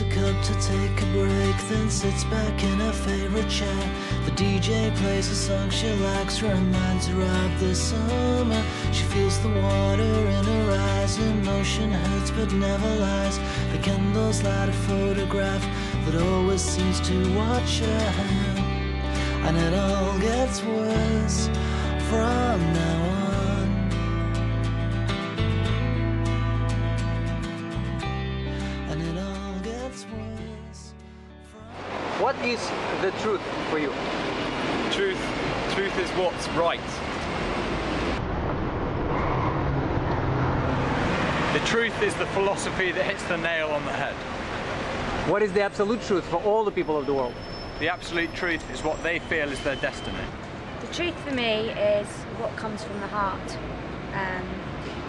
a cup to take a break, then sits back in her favorite chair. The DJ plays a song she likes, reminds her of the summer. She feels the water in her eyes, emotion hurts but never lies. The candles light a photograph that always seems to watch her. And it all gets worse from now on. And it all gets worse from... What is the truth for you? Truth is what's right. The truth is the philosophy that hits the nail on the head. What is the absolute truth for all the people of the world? The absolute truth is what they feel is their destiny. The truth for me is what comes from the heart.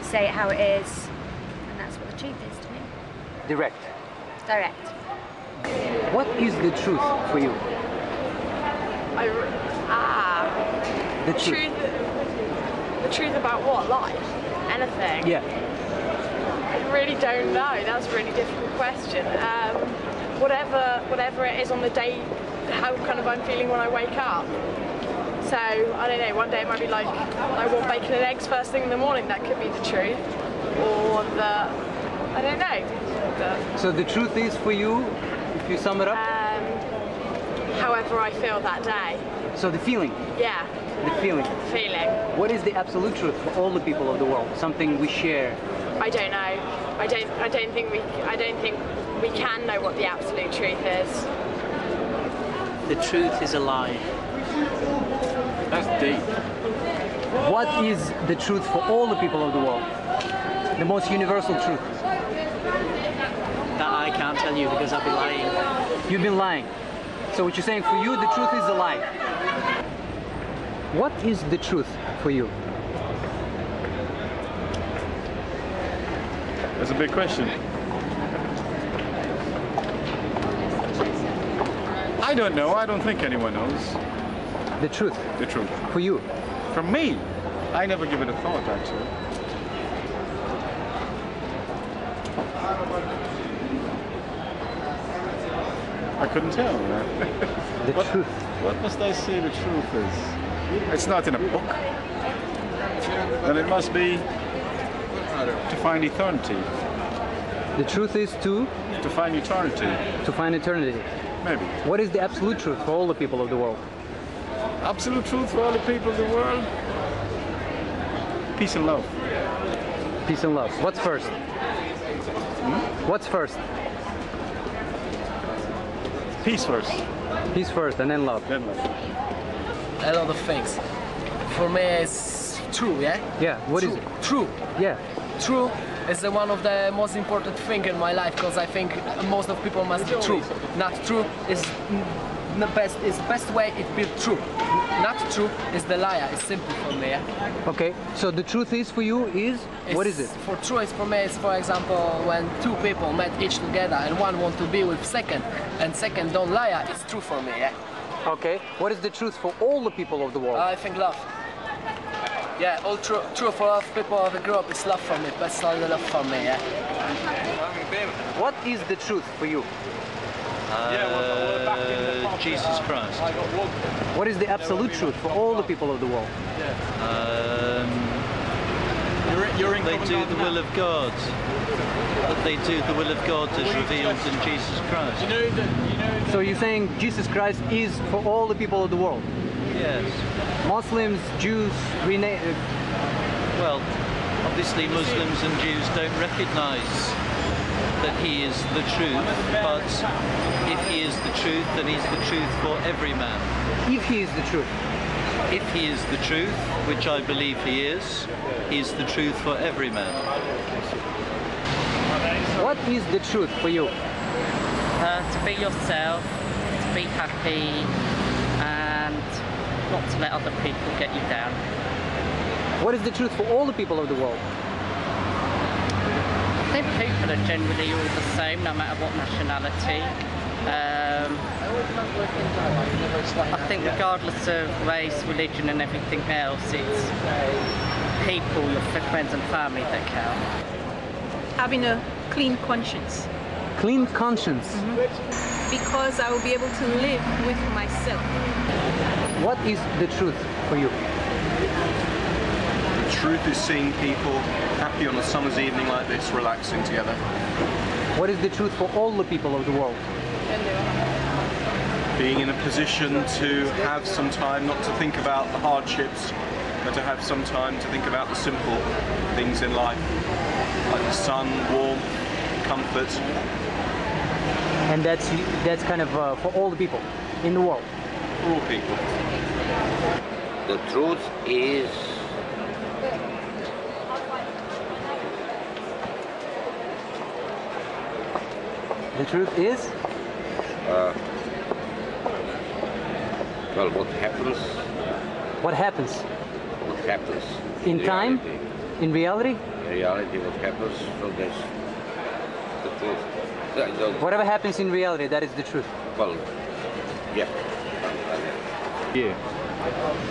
Say it how it is, and that's what the truth is to me. Direct. Direct. What is the truth for you? The truth. The truth about what? Life? Anything? Yeah. I really don't know. That's a really difficult question. Whatever it is on the day, how kind of I'm feeling when I wake up. So, I don't know, one day it might be like, I want bacon and eggs first thing in the morning, that could be the truth. Or I don't know. So the truth is for you, if you sum it up? However I feel that day. So the feeling? Yeah. The feeling? Feeling. What is the absolute truth for all the people of the world? Something we share? I don't know. I don't think we can know what the absolute truth is. The truth is a lie. That's deep. What is the truth for all the people of the world? The most universal truth? That I can't tell you because I'll be lying. You've been lying. So what you're saying, for you, the truth is a lie. What is the truth for you? That's a big question. I don't know. I don't think anyone knows. The truth? The truth. For you? For me, I never give it a thought, actually. I couldn't tell. The truth. What must I say the truth is? It's not in a book. Then it must be to find eternity. The truth is to find eternity. To find eternity. Maybe. What is the absolute truth for all the people of the world? Absolute truth for all the people of the world? Peace and love. Peace and love. What's first? What's first? Peace first. Peace first and then love. Then love. A lot of things. For me, it's true, yeah? Yeah, what is it? True. Yeah. True is one of the most important thing in my life because I think most of people must be true. Not true is the best way it be true. Not true is the liar. It's simple for me. Yeah? Okay, so the truth is for you is, what is it? For true is for me is, for example, when two people met each together and one want to be with second and second don't lie, it's true for me. Yeah? Okay, what is the truth for all the people of the world? I think love. Yeah, all true for all people of the group is love for me, that's all the love for me, yeah. What is the truth for you? Jesus Christ. What is the absolute truth for all the people of the world? They do the will of God. That they do the will of God as revealed in Jesus Christ. So you're saying Jesus Christ is for all the people of the world? Yes. Muslims, Jews, well, obviously Muslims and Jews don't recognize that he is the truth, but if he is the truth, then he's the truth for every man. If he is the truth? If he is the truth, which I believe he is the truth for every man. What is the truth for you? To be yourself, to be happy, and not to let other people get you down. What is the truth for all the people of the world? I think people are generally all the same, no matter what nationality. I think regardless of race, religion and everything else, it's people, your friends and family that count. Having a clean conscience. Clean conscience. Because I will be able to live with myself. What is the truth for you? The truth is seeing people happy on a summer's evening like this, relaxing together. What is the truth for all the people of the world? Being in a position to have some time not to think about the hardships, but to have some time to think about the simple things in life, like the sun, warmth, comfort. And that's kind of for all the people in the world. For all people. The truth is the truth is? Well, what happens? What happens? What happens? In time? In reality? In reality, what happens? So that's the truth. Whatever happens in reality, that is the truth. Well, yeah. Yeah.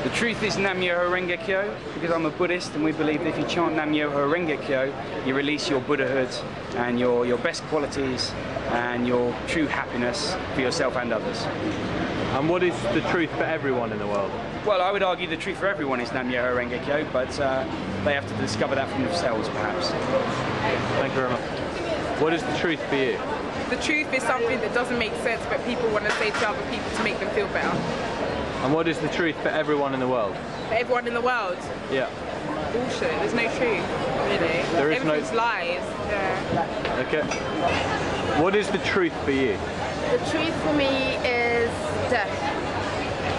The truth is Nam-myoho Renge Kyo, because I'm a Buddhist and we believe that if you chant Nam-myoho Renge Kyo, you release your Buddhahood and your best qualities and your true happiness for yourself and others. And what is the truth for everyone in the world? Well, I would argue the truth for everyone is Nam-myoho Renge Kyo, but they have to discover that for themselves, perhaps. Thank you very much. What is the truth for you? The truth is something that doesn't make sense, but people want to say to other people to make them feel better. And what is the truth for everyone in the world? For everyone in the world? Yeah. Bullshit. There's no truth, really. There is Everything's lies. Yeah. Okay. What is the truth for you? The truth for me is death.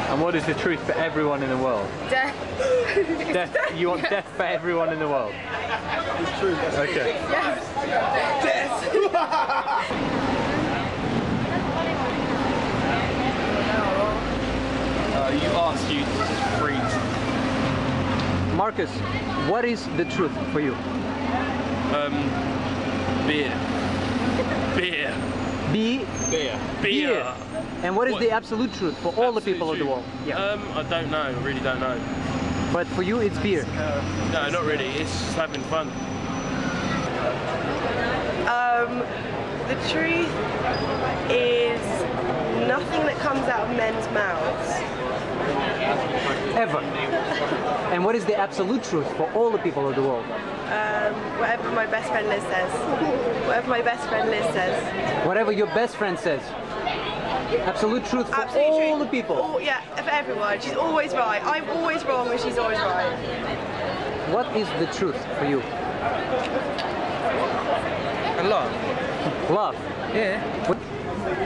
And what is the truth for everyone in the world? Death. Death. You want death for everyone in the world? It's true. Okay. Yes. Death. You asked, you freaked. Marcus, what is the truth for you? Beer. Beer. Beer. Beer. And what is the absolute truth for all the people of the world? Yeah. I don't know. I really don't know. But for you, it's beer. No, not really. It's just having fun. The truth is nothing that comes out of men's mouths. Ever. And what is the absolute truth for all the people of the world? Whatever my best friend Liz says. Whatever my best friend Liz says. Whatever your best friend says. Absolute truth for all the people. Yeah, for everyone. She's always right. I'm always wrong and she's always right. What is the truth for you? Love. Love? Yeah.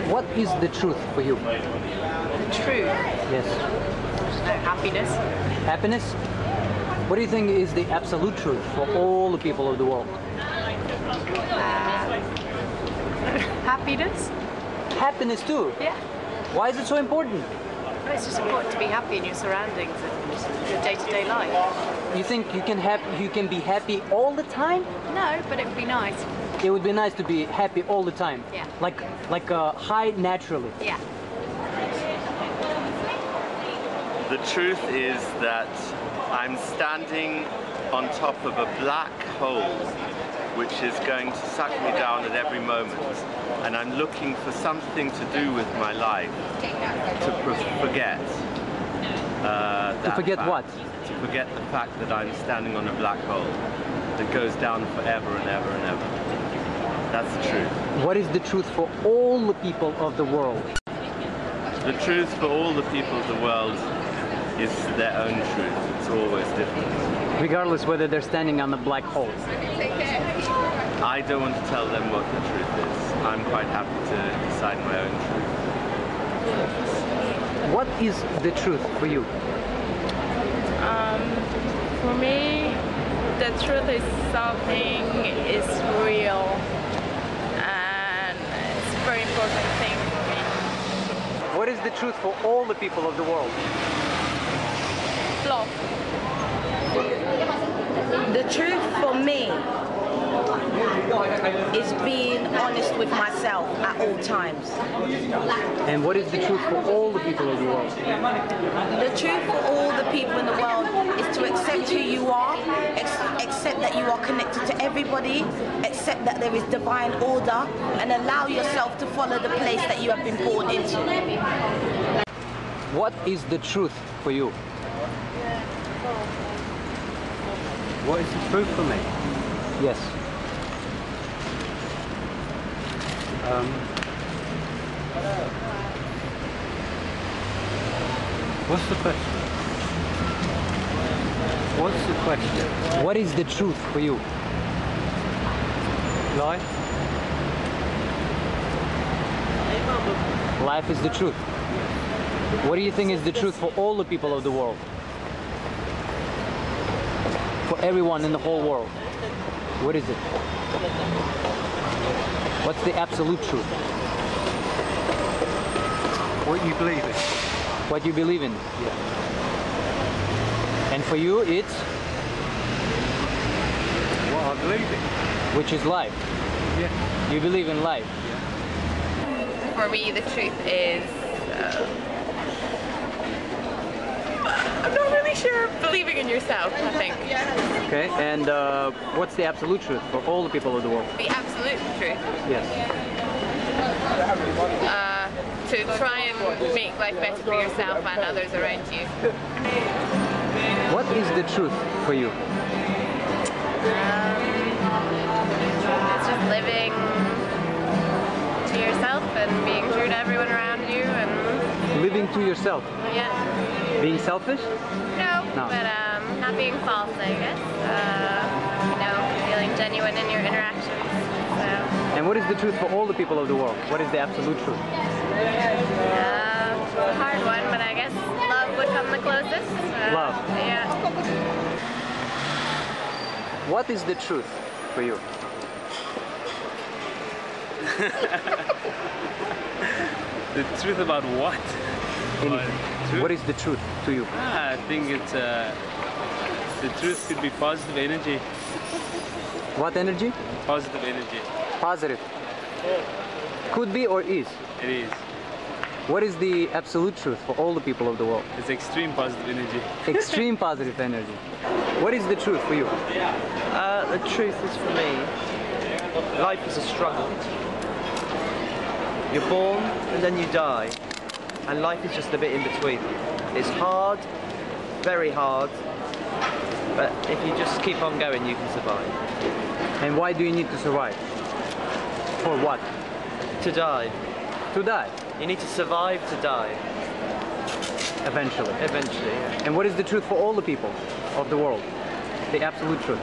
What is the truth for you? The truth? Yes. No, happiness. Happiness? What do you think is the absolute truth for all the people of the world? Happiness? Happiness too? Yeah. Why is it so important? Well, it's just important to be happy in your surroundings and your day-to-day life. You think you can be happy all the time? No, but it would be nice. It would be nice to be happy all the time. Yeah. Like high naturally. Yeah. The truth is that I'm standing on top of a black hole which is going to suck me down at every moment, and I'm looking for something to do with my life to forget. To forget fact. what? To forget the fact that I'm standing on a black hole that goes down forever and ever and ever. That's the truth. What is the truth for all the people of the world? The truth for all the people of the world is their own truth. It's always different. Regardless whether they're standing on the black hole. I don't want to tell them what the truth is. I'm quite happy to decide my own truth. What is the truth for you? For me, the truth is something is real, and it's a very important thing for me. What is the truth for all the people of the world? Love. The truth for me is being honest with myself at all times. And what is the truth for all the people of the world? The truth for all the people in the world is to accept who you are, accept that you are connected to everybody, accept that there is divine order, and allow yourself to follow the place that you have been born into. What is the truth for you? What is the truth for me? Yes. What's the question? What's the question? What is the truth for you? Life? Life is the truth. What do you think is the truth for all the people of the world? For everyone in the whole world. What is it? What's the absolute truth? What you believe in. What you believe in? Yeah. And for you, it's? What I believe in. Which is life. Yeah. You believe in life. For me, the truth is, I'm not really sure, believing in yourself, I think. Okay, and what's the absolute truth for all the people of the world? The absolute truth. Yes. To try and make life better for yourself and others around you. What is the truth for you? It's just living to yourself and being true to everyone around you and... Living to yourself? Yeah. Being selfish? No, No. but not being false, I guess. You know, feeling genuine in your interactions. So. And what is the truth for all the people of the world? What is the absolute truth? A hard one, but I guess love would come the closest. Love? Yeah. What is the truth for you? The truth about what? Anything. What is the truth to you? I think it's the truth could be positive energy. What energy? Positive energy. Positive. Could be or is? It is. What is the absolute truth for all the people of the world? It's extreme positive energy. Extreme positive energy. What is the truth for you? The truth is for me, life is a struggle. You're born and then you die, and life is just a bit in between. It's hard, very hard, but if you just keep on going, you can survive. And why do you need to survive? For what? To die. To die? You need to survive to die. Eventually. Eventually, yeah. And what is the truth for all the people of the world? The absolute truth.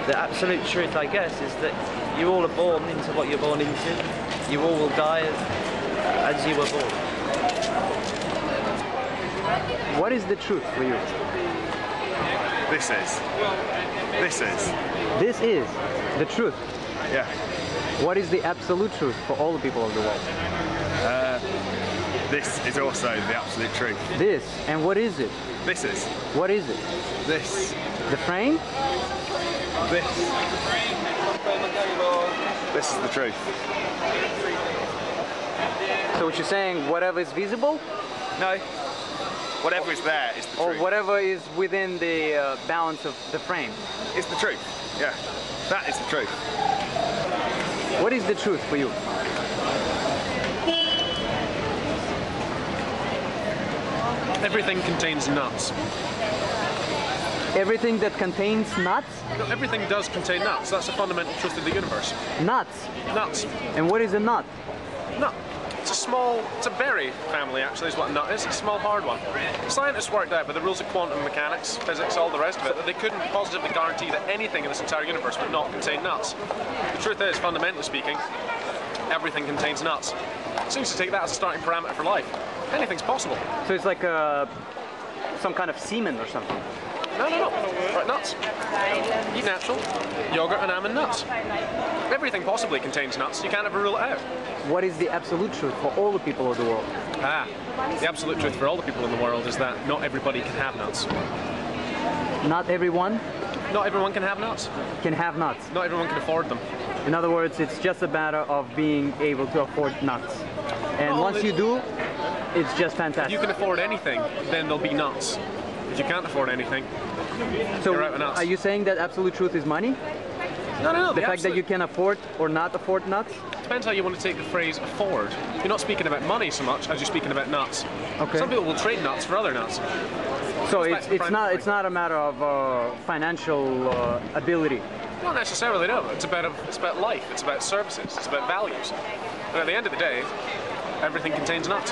The absolute truth, I guess, is that you all are born into what you're born into. You all will die as you were born. What is the truth for you? This is. This is the truth. Yeah. What is the absolute truth for all the people of the world? This is also the absolute truth. This. And what is it? This is. What is it? This. The frame? This. This is the truth. So what you're saying, whatever is visible? No. Whatever is there is the truth. Or whatever is within the bounds of the frame? It's the truth. Yeah. That is the truth. What is the truth for you? Everything contains nuts. Everything that contains nuts? No, everything does contain nuts. That's a fundamental truth of the universe. Nuts? Nuts. And what is a nut? Nut. It's a berry family, actually, is what a nut is. It's a small, hard one. Scientists worked out by the rules of quantum mechanics, physics, all the rest of it, that they couldn't positively guarantee that anything in this entire universe would not contain nuts. The truth is, fundamentally speaking, everything contains nuts. Seems to take that as a starting parameter for life. Anything's possible. So it's like some kind of semen or something? No. Right, nuts. Eat natural, yogurt and almond nuts. Everything possibly contains nuts. You can't ever rule it out. What is the absolute truth for all the people of the world? The absolute truth for all the people in the world is that not everybody can have nuts. Not everyone Not everyone can have nuts. can have nuts. Not everyone can afford them. In other words, it's just a matter of being able to afford nuts. And Well, once you do, it's just If fantastic. you can afford anything, then there'll be nuts. If you can't afford anything, So you're out of nuts. are you saying that absolute truth is money? No. The fact that you can afford or not afford nuts? Depends how you want to take the phrase afford. You're not speaking about money so much as you're speaking about nuts. Okay. Some people will trade nuts for other nuts. So Goes back to the primary it's not a matter of financial ability. Not necessarily, no. It's about life. It's about services. It's about values. And at the end of the day, everything contains nuts.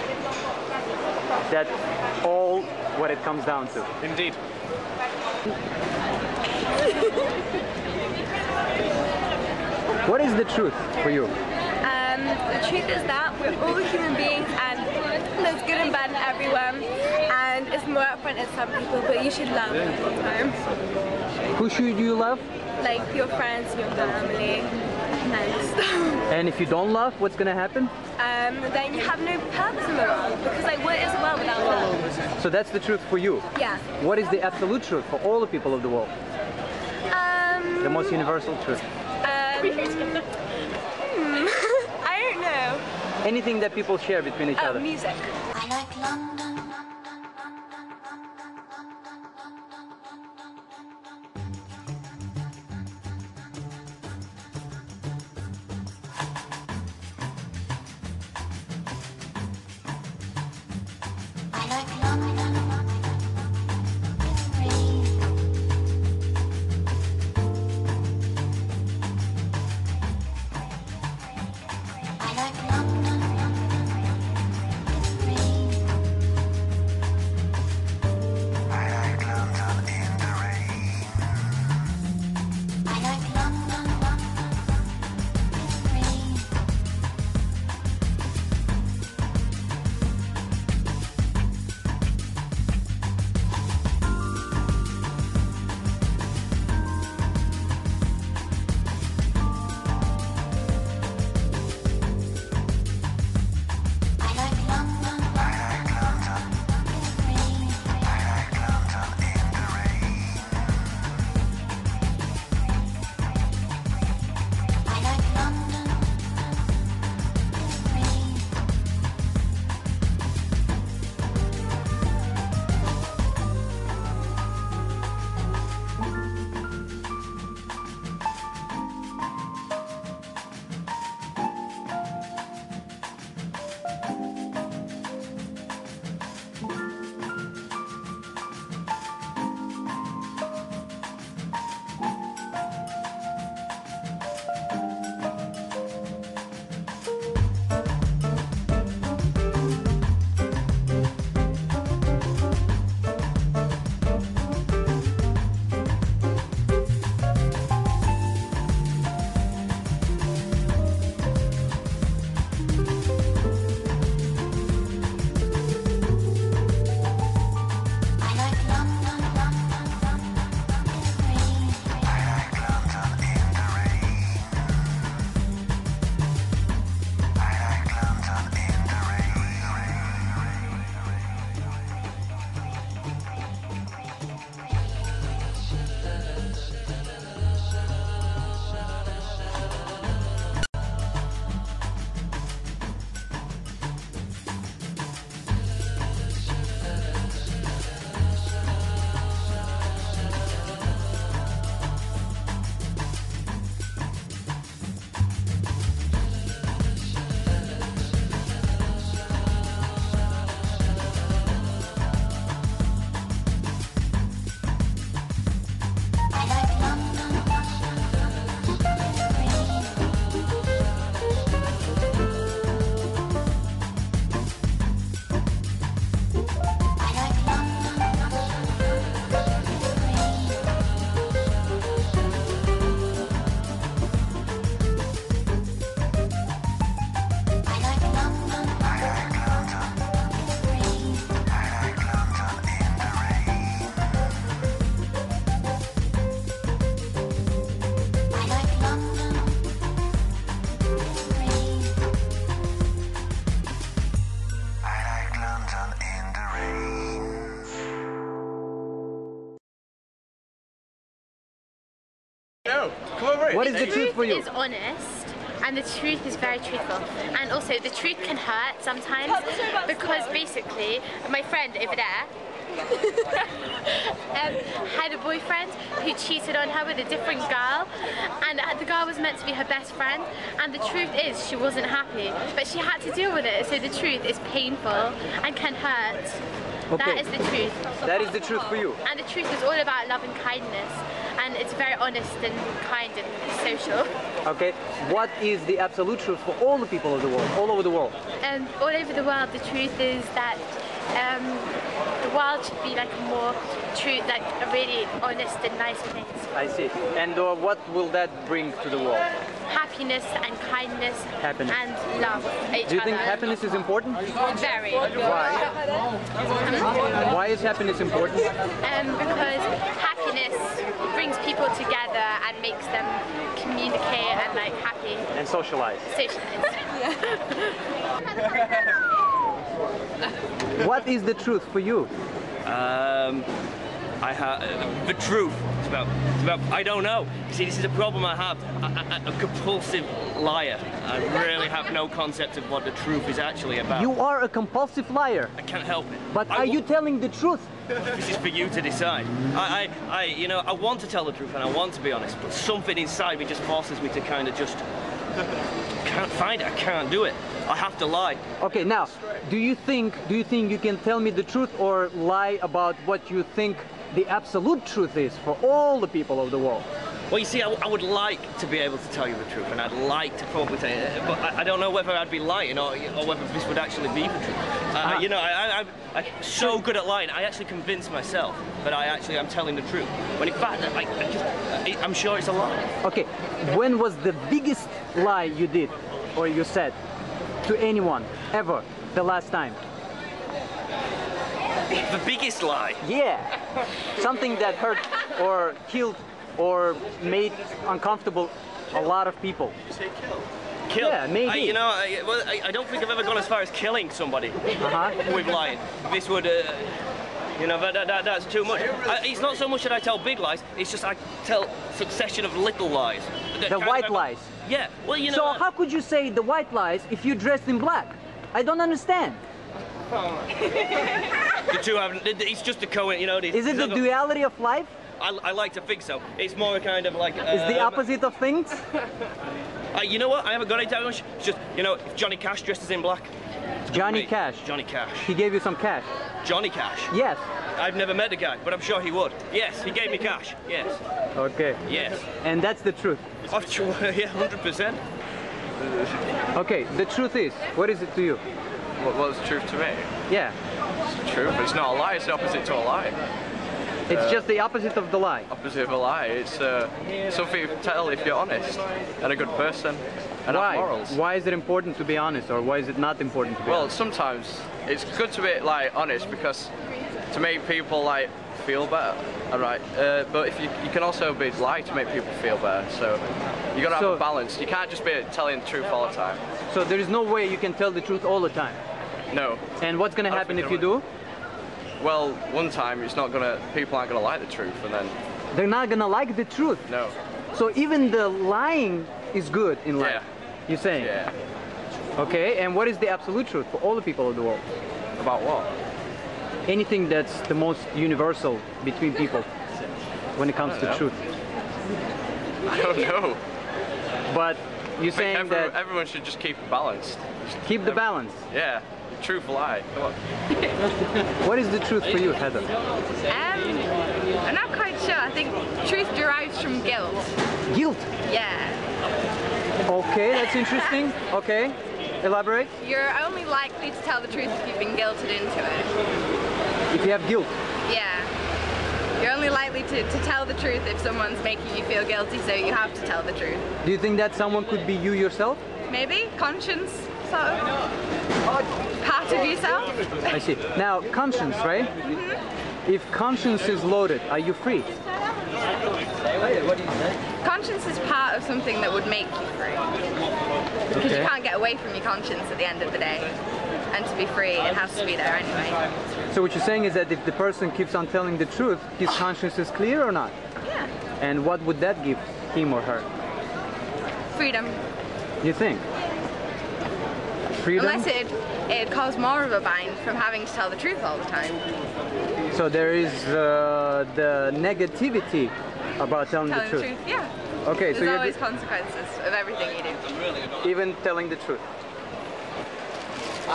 That's all what it comes down to. Indeed. What is the truth for you? The truth is that we're all human beings and there's good and bad in everyone, and it's more upfront in some people, but you should love all the time. Who should you love? Like your friends, your family, and stuff. And if you don't love, what's gonna happen? Then you have no purpose in the world, because like what is the world without love? So that's the truth for you. Yeah. What is the absolute truth for all the people of the world? The most universal truth. I don't know. Anything that people share between each other. Music. I like London. I like London. I like London. No, come over here. What is the truth for you? Is honest, and the truth is very truthful. And also, the truth can hurt sometimes because basically, my friend over there had a boyfriend who cheated on her with a different girl, and the girl was meant to be her best friend, and the truth is she wasn't happy, but she had to deal with it. So the truth is painful and can hurt. Okay. That is the truth. That is the truth for you. And the truth is all about love and kindness, and it's very honest and kind and social. Okay. What is the absolute truth for all the people of the world, all over the world? All over the world, the truth is that the world should be like more true, like a really honest and nice place. I see. And what will that bring to the world? Happiness and kindness Happiness. and love each Do you think other. happiness is important? Very. Why? Why is happiness important? Because happiness brings people together and makes them communicate and like happy. And socialize. What is the truth for you? The truth. It's about, I don't know. You see, this is a problem I have. I'm a compulsive liar. I really have no concept of what the truth is actually about. You are a compulsive liar. I can't help it. But are you telling the truth? This is for you to decide. I want to tell the truth and I want to be honest, but something inside me just forces me to kind of just can't find it. I can't do it. I have to lie. Okay, now, do you think you can tell me the truth or lie about what you think the absolute truth is for all the people of the world? Well, you see, I would like to be able to tell you the truth, and I'd like to probably tell you, but I don't know whether I'd be lying or whether this would actually be the truth. You know, I'm so good at lying, I actually convince myself that I'm telling the truth. When in fact, I'm sure it's a lie. Okay, when was the biggest lie you did or you said to anyone ever the last time? The biggest lie? Yeah, something that hurt or killed or made uncomfortable a lot of people. You say kill? Kill? Yeah, maybe. I don't think I've ever gone as far as killing somebody with lying. This would, you know, that's too much. It's not so much that I tell big lies, it's just I tell a succession of little lies. The white lies? Yeah, well, you know... So how could you say the white lies if you dressed in black? I don't understand. The two haven't, it's just a coincidence, you know... Is it the duality of life? I like to think so. It's more kind of like... It's the opposite of things? You know what? I haven't got it that much. It's just, you know, if Johnny Cash dresses in black. Johnny Cash? Johnny Cash. He gave you some cash? Johnny Cash? Yes. I've never met the guy, but I'm sure he would. Yes, he gave me cash. Yes. Okay. Yes. And that's the truth? Oh, sure, yeah, 100%. Okay, the truth is, what is it to you? What's the truth to me? Yeah. It's the truth, it's not a lie, it's the opposite to a lie. It's just the opposite of the lie. Opposite of a lie. It's something you tell if you're honest and a good person and have morals. Why is it important to be honest, or why is it not important to be honest? Well, sometimes it's good to be like honest because to make people like feel better. All right, but if you can also be lie to make people feel better. So you got to have a balance. You can't just be telling the truth all the time. So there is no way you can tell the truth all the time. No. And what's going to happen if you do? Well, one time people aren't gonna like the truth, and then they're not gonna like the truth. No. So even the lying is good in life. Yeah. You're saying? Yeah. Okay. And what is the absolute truth for all the people of the world? About what? Anything that's the most universal between people when it comes to truth. I don't know. But you're saying that everyone should just keep it balanced. Keep the balance. Yeah. Truth, lie. Come on. What is the truth for you, Heather? I'm not quite sure. I think truth derives from guilt. Guilt? Yeah. Okay, that's interesting. Okay, elaborate. You're only likely to tell the truth if you've been guilted into it. If you have guilt? Yeah. You're only likely to tell the truth if someone's making you feel guilty, so you have to tell the truth. Do you think that someone could be you yourself? Maybe. Conscience, sort of. Part of yourself. I see. Now, conscience, right? Mm-hmm. If conscience is loaded, are you free? Conscience is part of something that would make you free. Because you can't get away from your conscience at the end of the day. And to be free, it has to be there anyway. So what you're saying is that if the person keeps on telling the truth, his conscience is clear or not? Yeah. And what would that give? him or her? Freedom. You think? Freedom? Unless it'd cause more of a bind from having to tell the truth all the time. So there is the negativity about telling the truth. Yeah. Okay, There's so always consequences of everything you do. even telling the truth.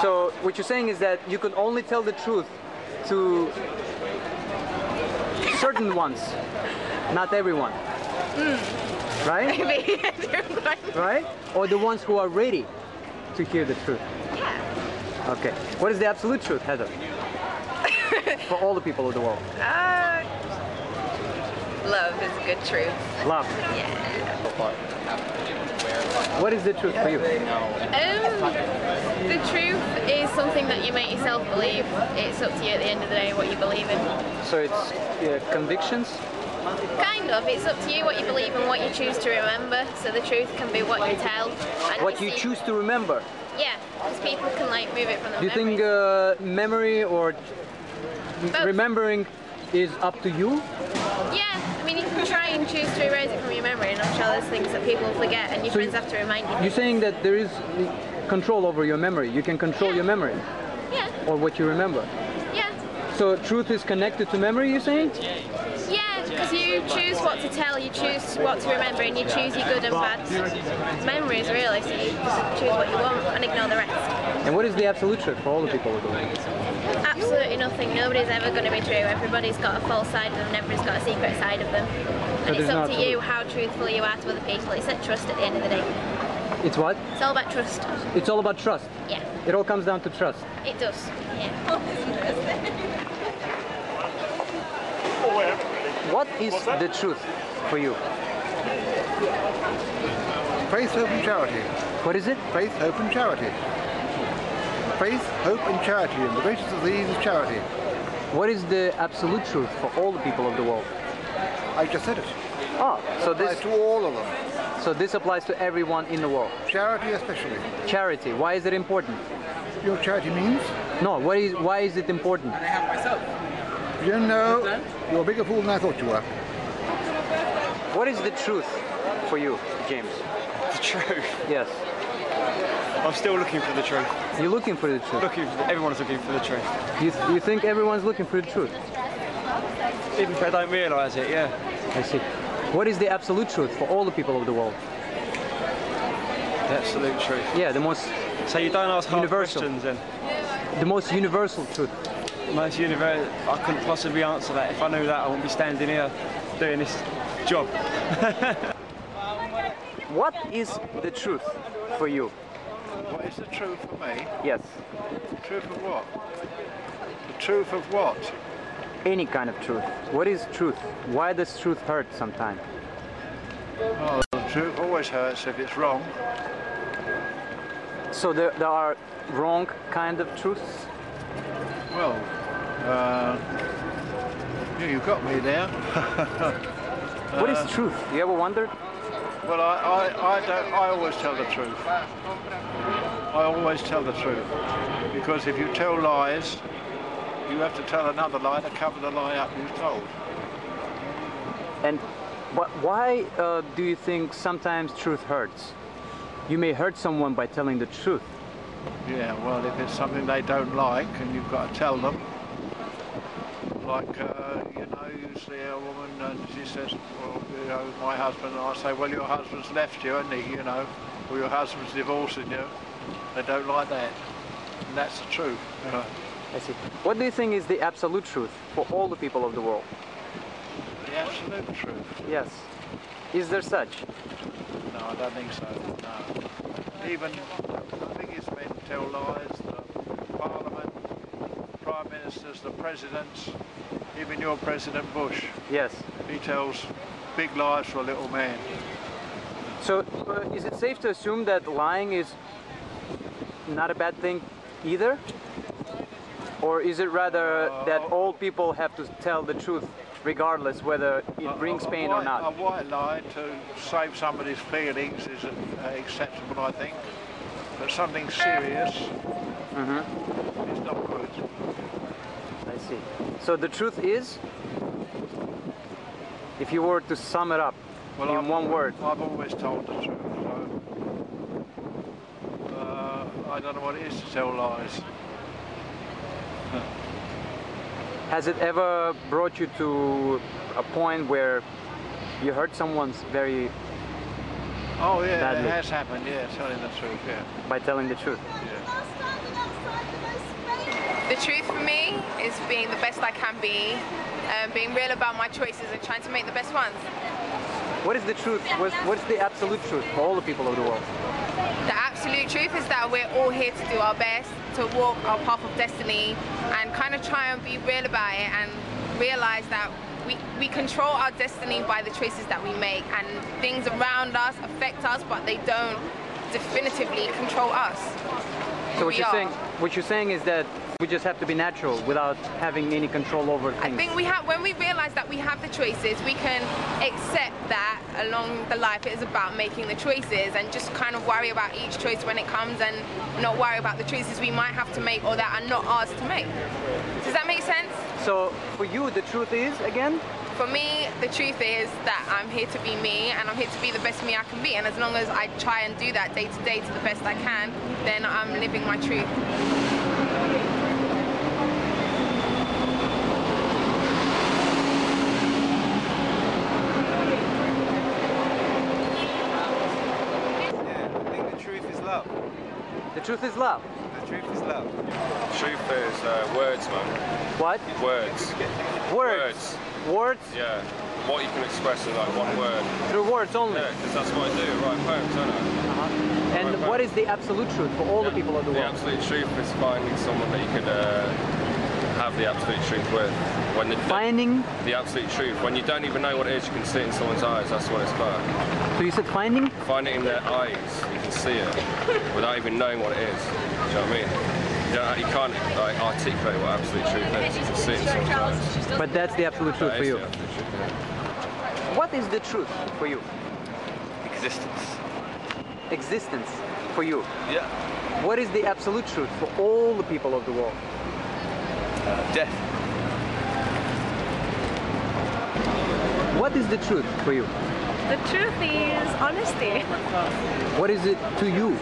So what you're saying is that you can only tell the truth to certain ones, not everyone. Right? Maybe. Right? Or the ones who are ready to hear the truth. Yeah. Okay. What is the absolute truth, Heather? For all the people of the world. Love is a good truth. Love. Yeah. What is the truth for you? The truth is something that you make yourself believe. It's up to you at the end of the day what you believe in. So it's convictions? Kind of. It's up to you what you believe and what you choose to remember. So the truth can be what you tell. And What you choose to remember? Yeah, because people can like move it from the Do you memory. think memory or remembering is up to you? Yeah, I mean you can try and choose to erase it from your memory, and I'm sure there's things that people forget and your friends have to remind you. You're saying that there is control over your memory. You can control your memory. Yeah. Or what you remember. Yeah. So truth is connected to memory, you're saying? Yeah, because you choose what to tell, you choose what to remember, and you choose your good and bad memories, really. So you just choose what you want and ignore the rest. And what is the absolute truth for all the people of the world? Absolutely nothing. Nobody's ever going to be true. Everybody's got a false side of them, and everybody's got a secret side of them. And it's up to you how truthful you are to other people. It's like trust at the end of the day. It's what? It's all about trust. It's all about trust. Yeah. It all comes down to trust. It does. Yeah. What is the truth for you? Faith, hope and charity. What is it? Faith, hope and charity. Faith, hope and charity, and the greatest of these is charity. What is the absolute truth for all the people of the world? I just said it. Oh, so this applies to all of them. So this applies to everyone in the world. Charity especially. Charity. Why is it important? You know what charity means? No. Why is it important? I have myself. You don't know. You're a bigger fool than I thought you were. What is the truth for you, James? The truth? Yes. I'm still looking for the truth. You're looking for the truth? Everyone's looking for the truth. You think everyone's looking for the truth? Even if they don't realise it, yeah. I see. What is the absolute truth for all the people of the world? The absolute truth? Yeah, the most So you don't ask hard universal questions then? The most universal truth. Most universal. I couldn't possibly answer that. If I knew that, I wouldn't be standing here doing this job. What is the truth for you? What is the truth for me? Yes. The truth of what? The truth of what? Any kind of truth. What is truth? Why does truth hurt sometimes? Oh, the truth always hurts if it's wrong. So there are wrong kind of truths? Well, yeah, you got me there. What is truth? You ever wondered? Well, I always tell the truth. I always tell the truth. Because if you tell lies, you have to tell another lie to cover the lie up you've told. And why do you think sometimes truth hurts? You may hurt someone by telling the truth. Yeah, well, if it's something they don't like and you've got to tell them, like, you know, you see a woman and she says, well, you know, my husband, and I say, well, your husband's left you, hasn't he, you know, or your husband's divorcing you. They don't like that, and that's the truth. You know. I see. What do you think is the absolute truth for all the people of the world? The absolute truth? Yes. Is there such? No, I don't think so, no. Even the biggest men tell lies, the Parliament, Prime Ministers, the Presidents, even your President Bush. Yes. He tells big lies for a little man. So, is it safe to assume that lying is not a bad thing either? Or is it rather that all people have to tell the truth regardless whether it brings pain or not? A white lie to save somebody's feelings is acceptable, I think. But something serious is not good. I see. So the truth is, if you were to sum it up, Well, in one word. I've always told the truth, so I don't know what it is to tell lies. Has it ever brought you to a point where you hurt someone's very Oh yeah, badly? it has happened, yeah, telling the truth, yeah. By telling the truth? The truth for me is being the best I can be, being real about my choices and trying to make the best ones. What is the truth? What's the absolute truth for all the people of the world? The absolute truth is that we're all here to do our best, to walk our path of destiny and kind of try and be real about it and realize that we control our destiny by the choices that we make, and things around us affect us, but they don't definitively control us. So what you're saying is that we just have to be natural without having any control over things. I think when we realize that we have the choices, we can accept that along the life it is about making the choices and just kind of worry about each choice when it comes and not worry about the choices we might have to make or that are not ours to make. Does that make sense? So for you, the truth is, again? For me, the truth is that I'm here to be me and I'm here to be the best me I can be, and as long as I try and do that day to day to the best I can, then I'm living my truth. The truth is love. The truth is love. Truth is words, man. What? Words. Words? Words? Yeah. What you can express in like one word. Through words only? Yeah, because that's what I do. Write poems, don't I? And what is the absolute truth for all the people of the world? The absolute truth is finding someone that you could have the absolute truth with. Finding? The absolute truth. When you don't even know what it is, you can see it in someone's eyes. That's what it's about. So you said finding? Find it in their eyes. You can see it without even knowing what it is. Do you know what I mean? You can't like, articulate what absolute truth is. You can see it in someone's eyes. But that's the absolute truth for you. The absolute truth, yeah. What is the truth for you? Existence. Existence for you? Yeah. What is the absolute truth for all the people of the world? Death. What is the truth for you? The truth is honesty. What is it to you?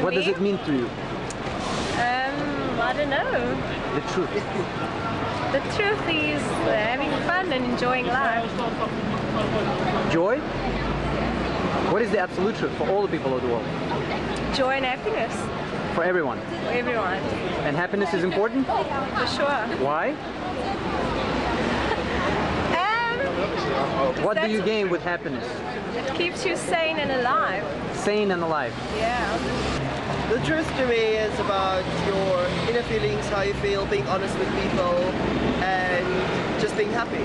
What does it mean to you? I don't know. The truth. The truth is having fun and enjoying life. Joy? What is the absolute truth for all the people of the world? Joy and happiness. For everyone? For everyone. And happiness is important? For sure. Why? What do you gain with happiness? It keeps you sane and alive. Sane and alive. Yeah. The truth to me is about your inner feelings, how you feel, being honest with people, and just being happy.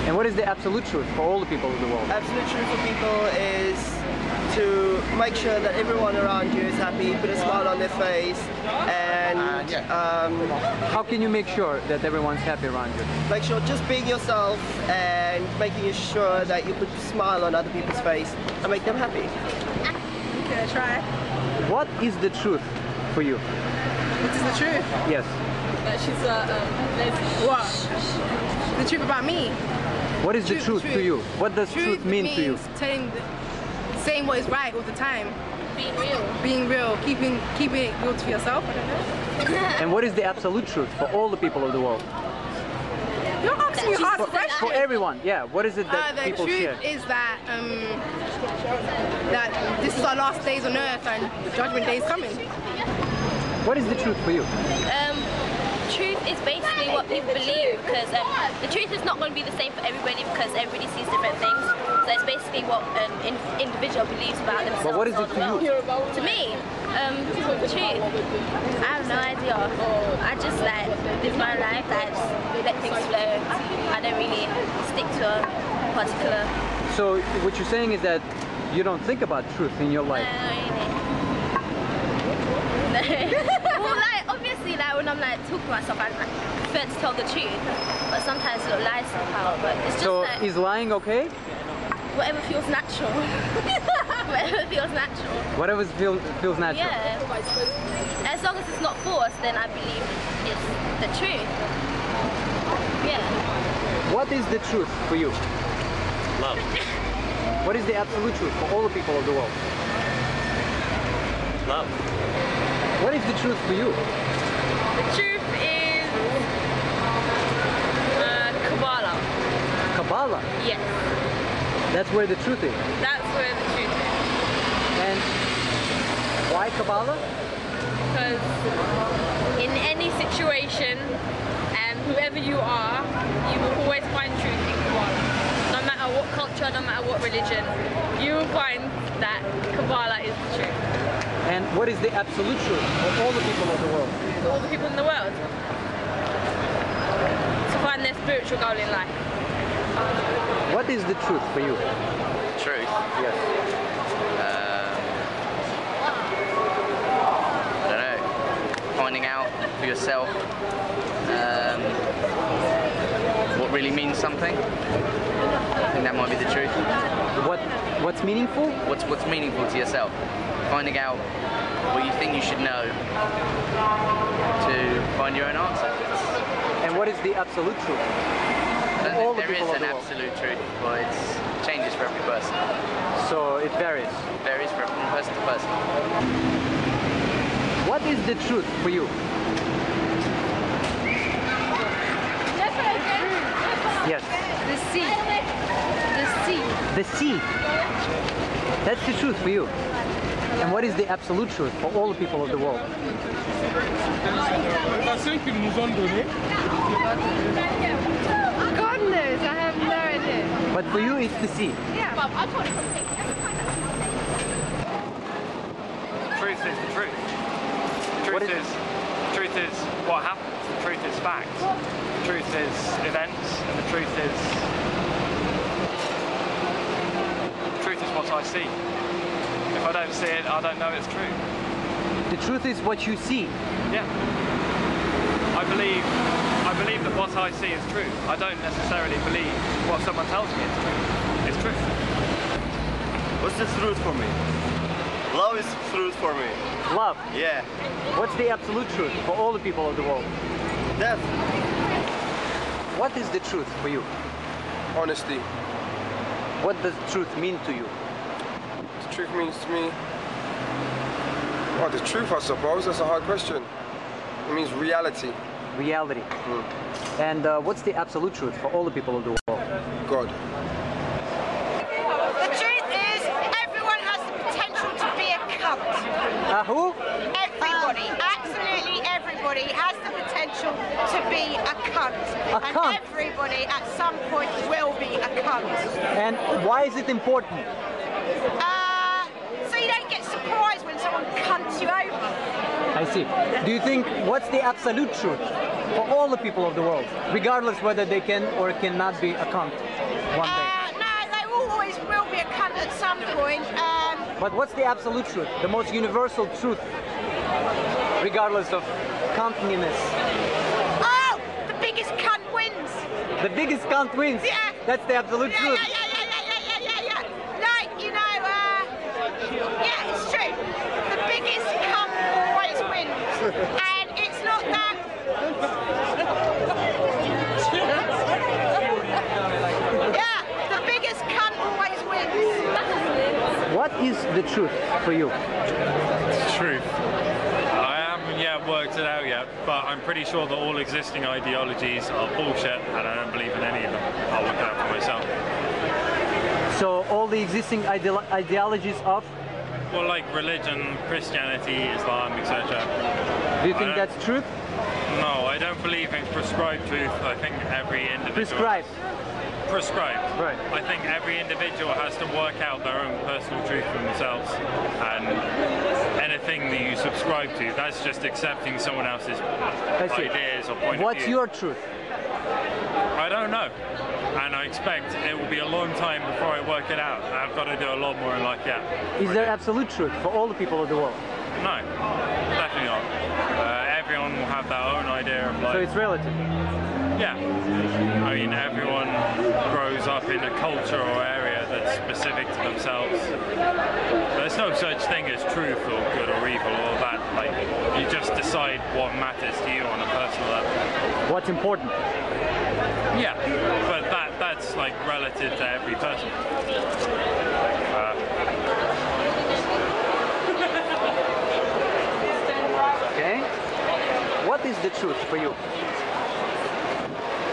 And what is the absolute truth for all the people of the world? Absolute truth for people is to make sure that everyone around you is happy, put a smile on their face, and how can you make sure that everyone's happy around you? Make sure just being yourself and making sure that you put a smile on other people's face and make them happy. Okay, try. What is the truth for you? What is the truth? Yes. That she's a what? The truth about me? What is the truth to you? What does truth mean to you? Saying what is right all the time. Being real. Being real. Keeping it real to yourself. I don't know. And what is the absolute truth for all the people of the world? You're asking me hard questions. For everyone, yeah. What is it that people share? The truth is that that this is our last days on earth and the judgment day is coming. What is the truth for you? Truth is basically what people believe, because the truth is not going to be the same for everybody because everybody sees different things. So it's basically what an individual believes about themselves. But what is it to you? To me, the truth, I have no idea. I just like live my life, I just let things flow. I don't really stick to a particular. So what you're saying is that you don't think about truth in your life? No. Well, like obviously, like when I'm like talking to myself, I prefer to tell the truth, but sometimes it'll lie somehow. But it's just so like, is lying okay? Whatever feels natural. Whatever feels natural. Whatever feels natural. Yeah. As long as it's not forced, then I believe it's the truth. Yeah. What is the truth for you? Love. What is the absolute truth for all the people of the world? Love. What is the truth for you? The truth is Kabbalah. Kabbalah? Yes. That's where the truth is. That's where the truth is. And why Kabbalah? Because in any situation, whoever you are, you will always find truth in Kabbalah. No matter what culture, no matter what religion, you will find that Kabbalah is the truth. And what is the absolute truth for all the people of the world? For all the people in the world. To find their spiritual goal in life. What is the truth for you? Truth? Yes. I don't know. Finding out for yourself what really means something. I think that might be the truth. What's meaningful? What's meaningful to yourself. Finding out what you think you should know to find your own answer. And what is the absolute truth? I don't think there is an absolute truth, but it changes for every person. So it varies? It varies from person to person. What is the truth for you? Yes. The sea. The sea. The sea. That's the truth for you. And what is the absolute truth for all the people of the world? God knows, I have no idea. But for you, it's the sea. Yeah. Truth is the truth. Truth is what happens. The truth is fact. The truth is events, and the truth is what I see. If I don't see it, I don't know it's true. The truth is what you see. Yeah. I believe that what I see is true. I don't necessarily believe what someone tells me is true. It's truth. What's the truth for me? Love is truth for me. Love? Yeah. What's the absolute truth for all the people of the world? Death. What is the truth for you? Honesty. What does truth mean to you? The truth means to me... Well, the truth, I suppose. That's a hard question. It means reality. Reality. And what's the absolute truth for all the people of the world? God. The truth is, everyone has the potential to be a cunt. Who? Everybody, absolutely everybody has the potential to be a cunt. And everybody at some point will be a cunt. And why is it important? So you don't get surprised when someone cunts you over. I see. Do you think, what's the absolute truth for all the people of the world, regardless whether they can or cannot be a cunt one day? No, they always will be a cunt at some point. But what's the absolute truth, the most universal truth, regardless of cuntiness? Oh, the biggest cunt wins. The biggest cunt wins? Yeah. That's the absolute truth. Yeah. Like, you know, yeah, it's true. The biggest cunt always wins. And it's not that... Yeah, the biggest cunt always wins. What is the truth for you? Truth. I haven't yet worked it out yet, but I'm pretty sure that all existing ideologies are bullshit and I don't believe in any of them. I'll work it out for myself. So all the existing ideologies of? Well, like religion, Christianity, Islam, etc. Do you think that's truth? No, I don't believe in prescribed truth. I think every individual... Prescribed. Right. I think every individual has to work out their own personal truth for themselves, and anything that you subscribe to, that's just accepting someone else's ideas or point of view. What's your truth? I don't know, and I expect it will be a long time before I work it out. I've got to do a lot more in life yet. Is there absolute truth for all the people of the world? No, definitely not. Everyone will have their own idea of life. So it's relative? Yeah. I mean, everyone grows up in a culture or area that's specific to themselves. There's no such thing as truth or good or evil or that. Like, you just decide what matters to you on a personal level. What's important? Yeah, but that's like relative to every person. Okay. What is the truth for you?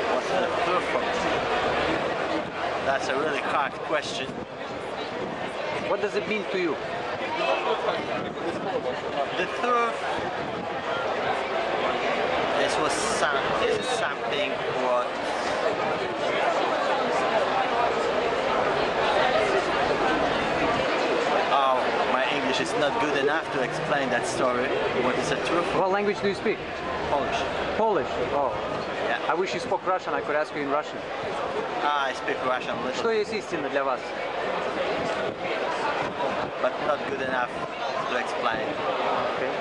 What's the truth for me? That's a really hard question. What does it mean to you? The truth is something what my English is not good enough to explain that story. What is the truth? What language do you speak? Polish. Polish? Oh. Yeah. I wish you spoke Russian, I could ask you in Russian. I speak Russian little. Что есть истина для вас? But not good enough to explain. Okay.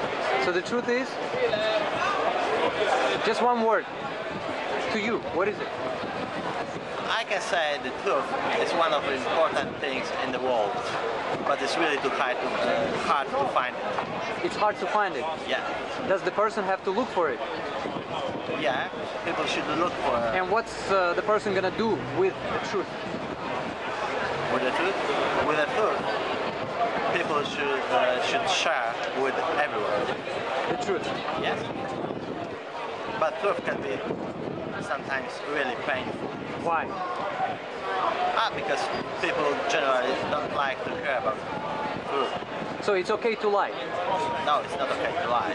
So the truth is, just one word. To you, what is it? I can say the truth is one of the important things in the world, but it's really too hard to find it. It's hard to find it? Yeah. Does the person have to look for it? Yeah, people should look for it. And what's the person gonna do with the truth? With the truth? With the truth. People should share with everyone. The truth? Yes. But truth can be sometimes really painful. Why? Because people generally don't like to hear about truth. So it's okay to lie? No, it's not okay to lie.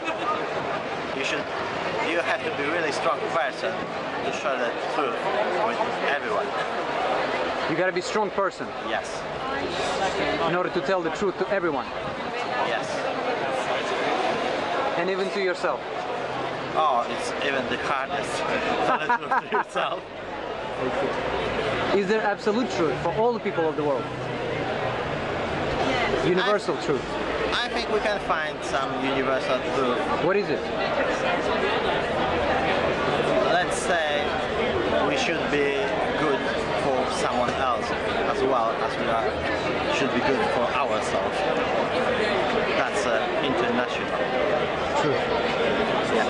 You have to be a really strong person to share the truth with everyone. You gotta be a strong person? Yes. In order to tell the truth to everyone? Yes. And even to yourself? Oh, it's even the hardest to tell the truth to yourself. Is there absolute truth for all the people of the world? Universal truth? I think we can find some universal truth. What is it? Let's say we should be good for someone else as well as we should be good for ourselves. That's international truth. Yeah.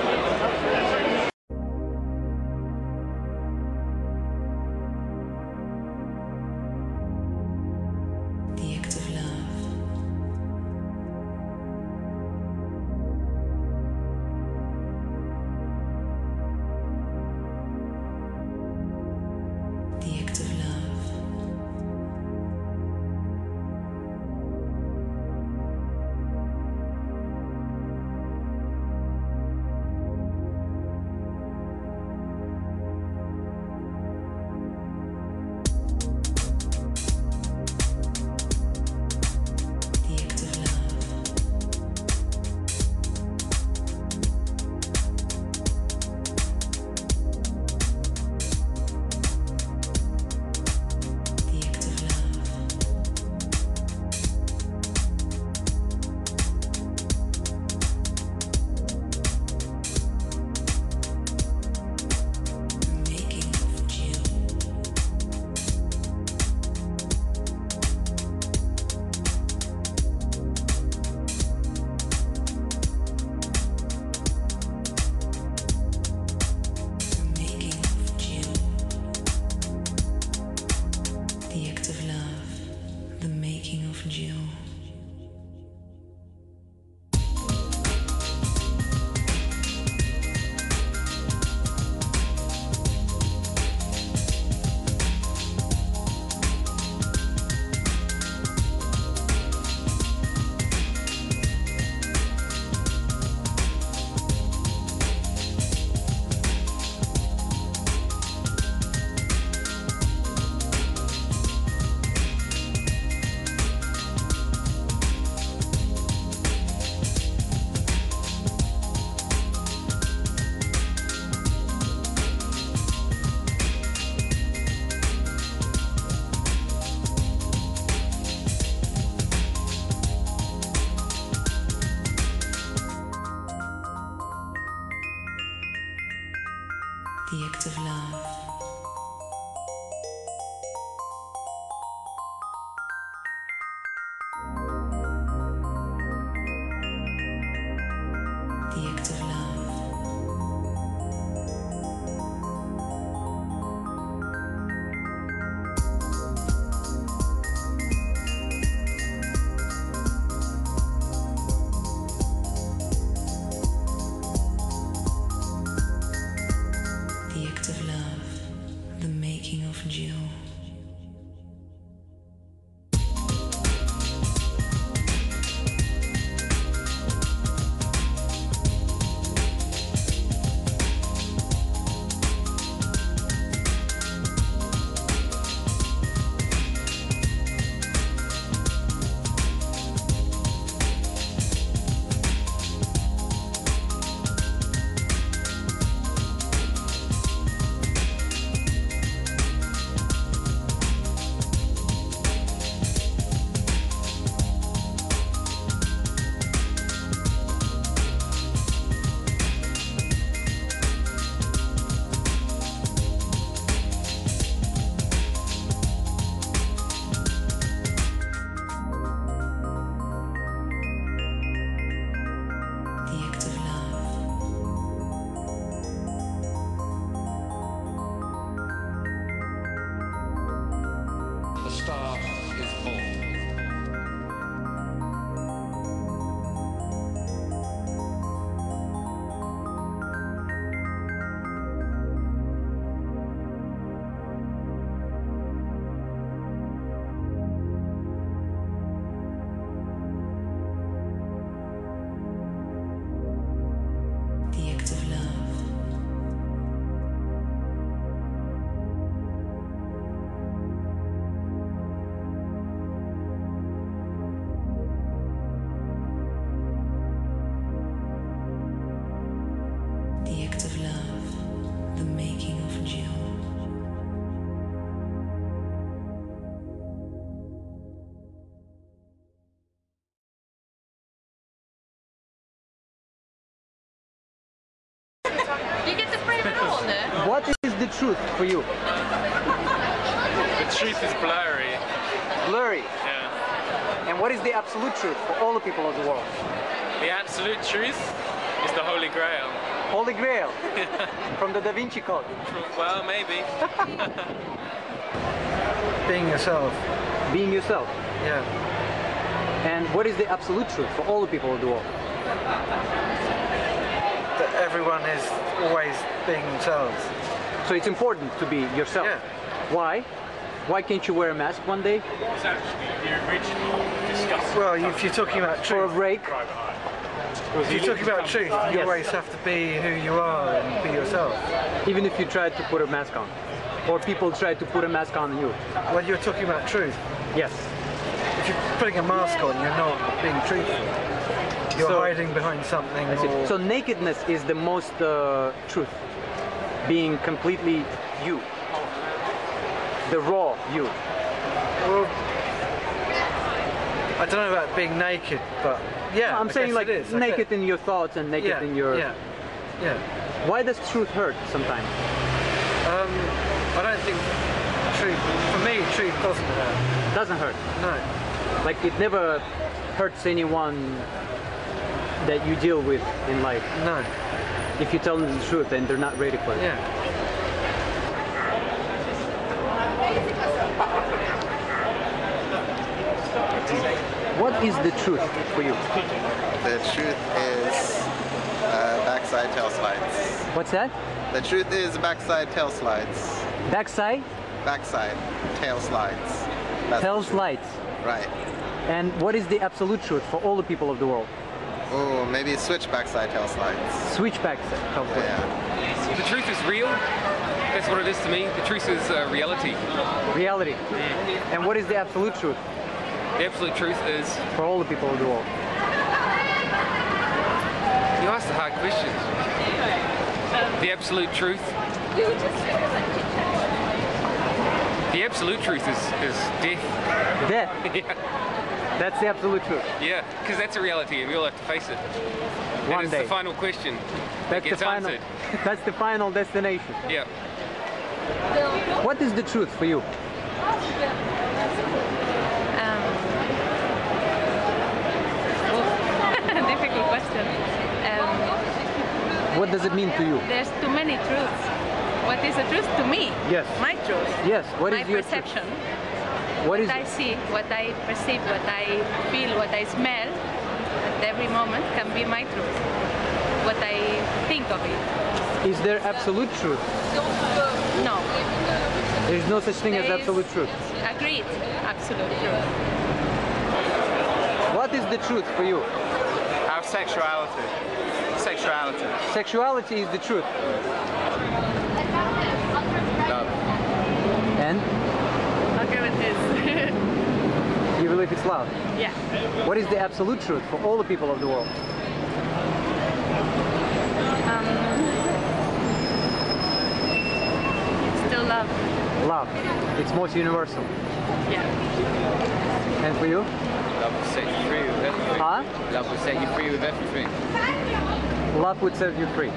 of love, the making of Jill. What is the truth for you? The truth is blurry. Blurry? Yeah. And what is the absolute truth for all the people of the world? The absolute truth is the Holy Grail. Holy Grail? From the Da Vinci Code? Well, maybe. Being yourself. Being yourself? Yeah. And what is the absolute truth for all the people of the world? That everyone is always being themselves. So it's important to be yourself? Yeah. Why? Why can't you wear a mask one day? It's actually the original discussion. Well, if you're talking about truth. For a break? If you're talking about truth, you Yes. always have to be who you are and be yourself. Even if you try to put a mask on? Or people try to put a mask on you? Well, you're talking about truth. Yes. If you're putting a mask on, you're not being truthful. You're hiding behind something. Or... So nakedness is the most truth. Being completely you. The raw you. Well, I don't know about being naked, but yeah. I'm saying like naked in your thoughts and naked in your... Yeah. Why does truth hurt sometimes? I don't think truth, for me, truth doesn't hurt. Doesn't hurt? No. Like it never hurts anyone that you deal with in life? No. If you tell them the truth and they're not ready for it? Yeah. What is the truth for you? The truth is backside tail slides. What's that? The truth is backside tail slides. Backside? Backside tail slides. Tail slides. Right. And what is the absolute truth for all the people of the world? Oh, maybe switch backside tail slides. Switch backside tail slides. Yeah. The truth is real. That's what it is to me. The truth is reality. Reality. And what is the absolute truth? The absolute truth is... For all the people of the world. You asked a hard question. The absolute truth... The absolute truth is death. Death? Yeah. That's the absolute truth? Yeah, because that's a reality and we all have to face it. One it's day. the final question that That's gets the final, answered. That's the final destination. Yeah. What is the truth for you? Difficult question. What does it mean to you? There's too many truths. What is the truth to me? Yes. My truth. Yes. What is my your perception. Truth? What is I see, what I perceive, what I feel, what I smell at every moment can be my truth. What I think of it. Is there absolute truth? No. There's no such thing as There is- absolute truth. Agreed. Absolute truth. What is the truth for you? Our sexuality. Sexuality. Sexuality is the truth. And? I'll go with his. You believe it's love? Yeah. What is the absolute truth for all the people of the world? Still love. Love. It's most universal. Yeah. And for you? Love will set you free with everything. Huh? Love will set you free with everything. Love would set you free.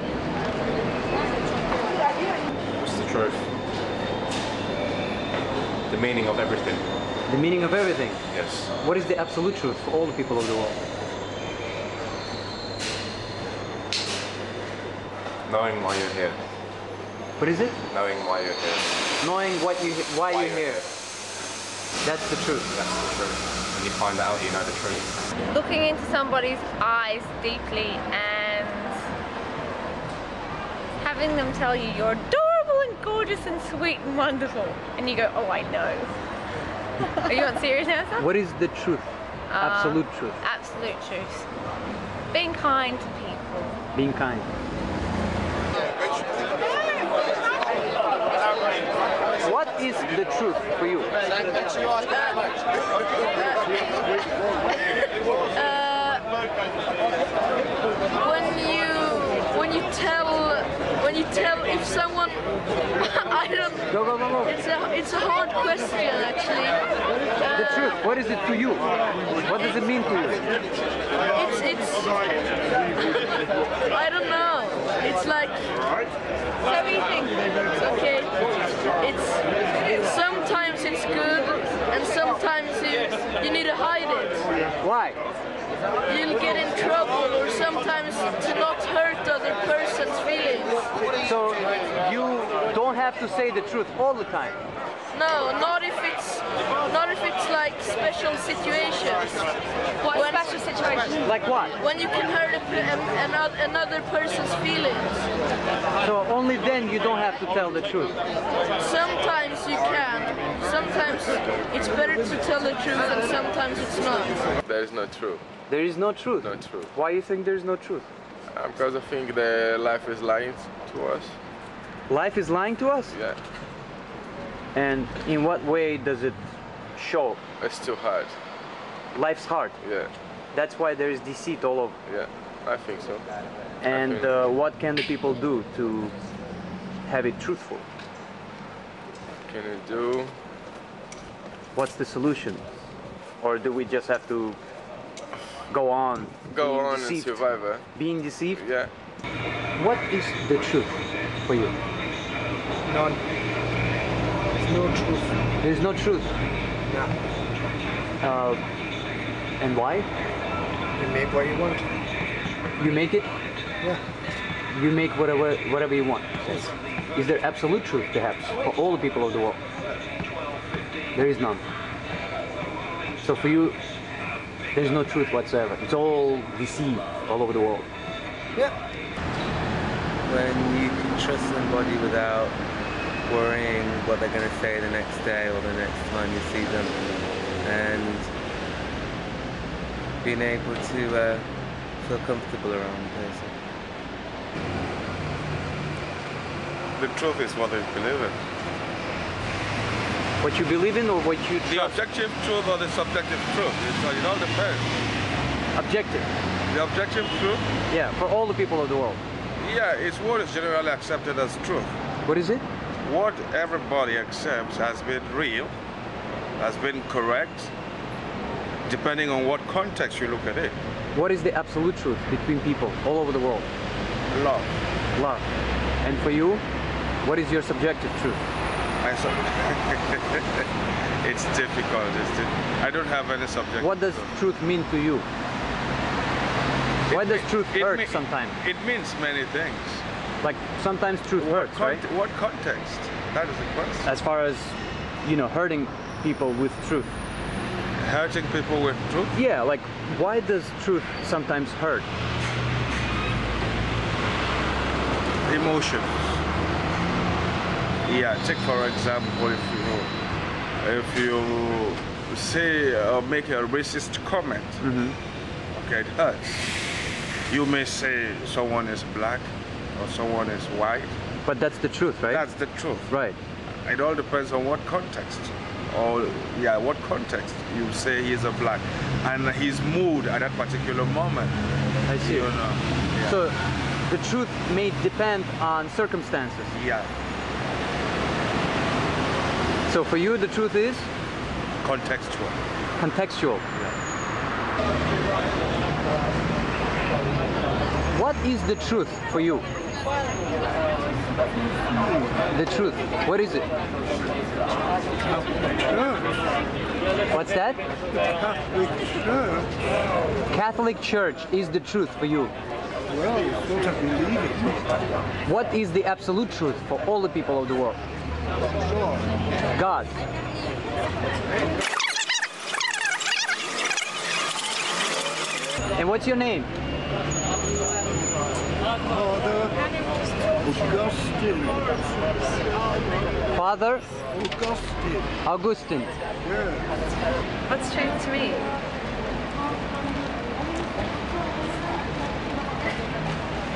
What's the truth? The meaning of everything. The meaning of everything? Yes. What is the absolute truth for all the people of the world? Knowing why you're here. What is it? Knowing why you're here. Knowing why you're here. That's the truth. That's the truth. When you find that out, you know the truth. Looking into somebody's eyes deeply and having them tell you you're adorable and gorgeous and sweet and wonderful, and you go, oh, I know. Are you on serious answer? What is the truth? Absolute truth. Absolute truth. Being kind to people. Being kind. What is the truth for you? When you tell if someone I don't Go. It's a hard question actually. The truth. What is it to you? What does it mean to you? It's I don't know. It's like everything. Okay. It's sometimes it's good and sometimes you need to hide it. Why? You'll get in trouble or sometimes to not hurt other person's feelings. So you don't have to say the truth all the time. No, not if it's like special situations. What special situations? Like what? When you can hurt another person's feelings. So only then you don't have to tell the truth. Sometimes you can. Sometimes it's better to tell the truth and sometimes it's not. There is no truth. There is no truth? No truth. Why do you think there is no truth? Because I think that life is lying to us. Life is lying to us? Yeah. And in what way does it show? It's too hard. Life's hard? Yeah. That's why there is deceit all over? Yeah, I think so. And what can the people do to have it truthful? Can you do? What's the solution? Or do we just have to go on? Go on and survive. Being deceived? Yeah. What is the truth for you? None. There's no truth. There's no truth? Yeah. And why? You make what you want. You make it? Yeah. You make whatever you want. Yes. Is there absolute truth, perhaps, for all the people of the world? There is none. So for you, there's no truth whatsoever. It's all deceived all over the world. Yeah. When you can trust somebody without worrying what they're going to say the next day or the next time you see them, and being able to feel comfortable around the person. The truth is what I believe in. What you believe in or what you trust? The objective truth or the subjective truth? It all depends. Objective. The objective truth? Yeah, for all the people of the world. Yeah, it's what is generally accepted as truth. What is it? What everybody accepts has been real, has been correct, depending on what context you look at it. What is the absolute truth between people all over the world? Love. Love. And for you, what is your subjective truth? It's difficult. I don't have any subjective. What does truth mean to you? Why does truth hurt sometimes? It means many things. Like sometimes truth hurts, right? What context? That is the question. As far as, hurting people with truth. Hurting people with truth? Yeah, like why does truth sometimes hurt? emotions. Yeah, take for example, if you say or make a racist comment, okay, it hurts. You may say someone is black or someone is white. But that's the truth, right? That's the truth. Right. It all depends on what context. Or, yeah, what context you say he's a black. And his mood at that particular moment. I see. You know, yeah. So the truth may depend on circumstances. Yeah. So for you, the truth is? Contextual. Contextual. What is the truth for you? The truth. What is it? What's that? Catholic Church is the truth for you. Well, you don't have to believe it. What is the absolute truth for all the people of the world? God. And what's your name? Father Augustine. Father? Augustine. Augustine. Yeah. What's truth to me?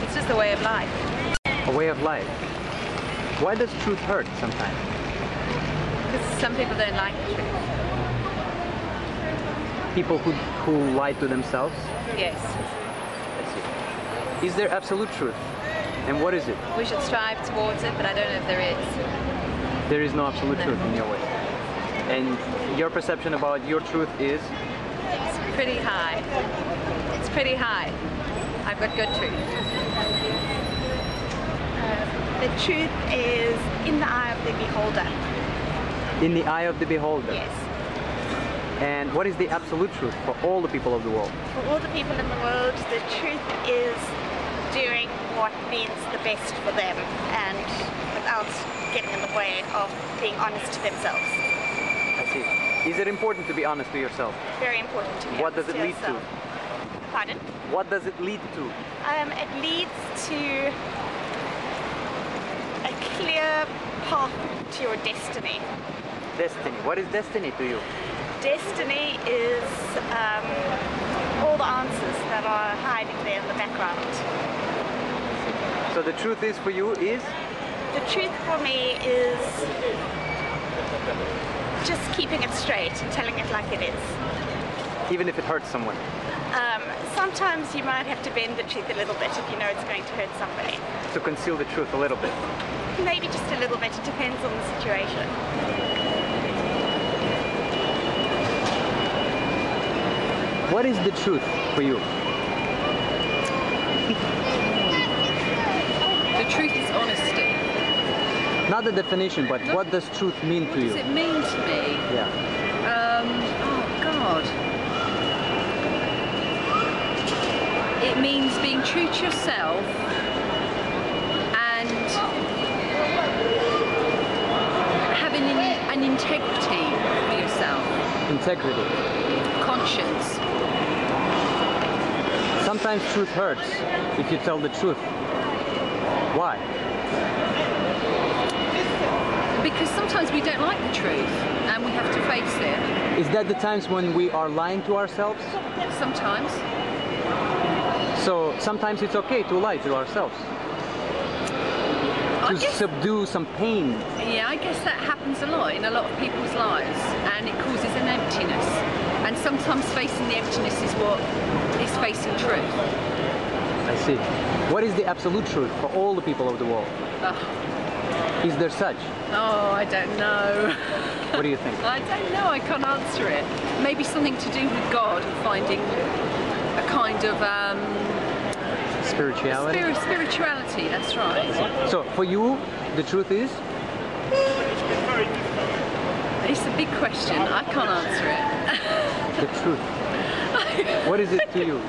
It's just a way of life. A way of life. Why does truth hurt sometimes? Because some people don't like the truth. People who lie to themselves? Yes. Is there absolute truth? And what is it? We should strive towards it, but I don't know if there is. There is no absolute truth in your way. And your perception about your truth is? It's pretty high. It's pretty high. I've got good truth. The truth is in the eye of the beholder. In the eye of the beholder? Yes. And what is the absolute truth for all the people of the world? For all the people in the world, the truth is doing what means the best for them and without getting in the way of being honest to themselves. I see. Is it important to be honest to yourself? Very important to be What honest does it to lead yourself. to? Pardon? What does it lead to? It leads to a clear path to your destiny. Destiny. What is destiny to you? Destiny is all the answers that are hiding there in the background. So the truth is for you is? The truth for me is just keeping it straight and telling it like it is. Even if it hurts someone? Sometimes you might have to bend the truth a little bit if you know it's going to hurt somebody. To conceal the truth a little bit? Maybe just a little bit, it depends on the situation. What is the truth for you? The truth is honesty. Not the definition, but what does truth mean to you? What does it mean to me? Yeah. Oh God. It means being true to yourself and having an integrity for yourself. Integrity. Conscience. Sometimes truth hurts if you tell the truth. Why? Because sometimes we don't like the truth and we have to face it. Is that the times when we are lying to ourselves? Sometimes. So sometimes it's okay to lie to ourselves. To subdue some pain. Yeah, I guess that happens a lot in a lot of people's lives and it causes an emptiness. And sometimes facing the emptiness is what is facing truth. I see. What is the absolute truth for all the people of the world? Is there such? Oh, I don't know. What do you think? I don't know, I can't answer it. Maybe something to do with God, finding a kind of spirituality? Spirituality, that's right. So, for you, the truth is? It's a big question, I can't answer it. The truth. What is it to you?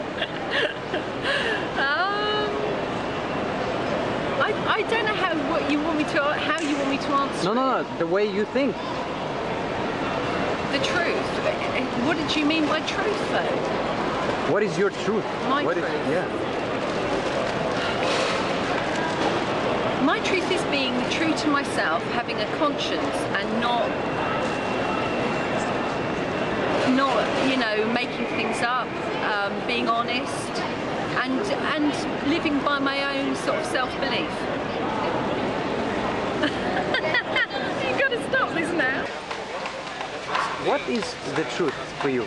I don't know how you want me to answer. No, the way you think. The truth. What did you mean by truth, though? What is your truth? My what truth. Is, yeah. My truth is being true to myself, having a conscience, and not you know, making things up, being honest, and living by my own sort of self-belief. You've got to stop this now. What is the truth for you?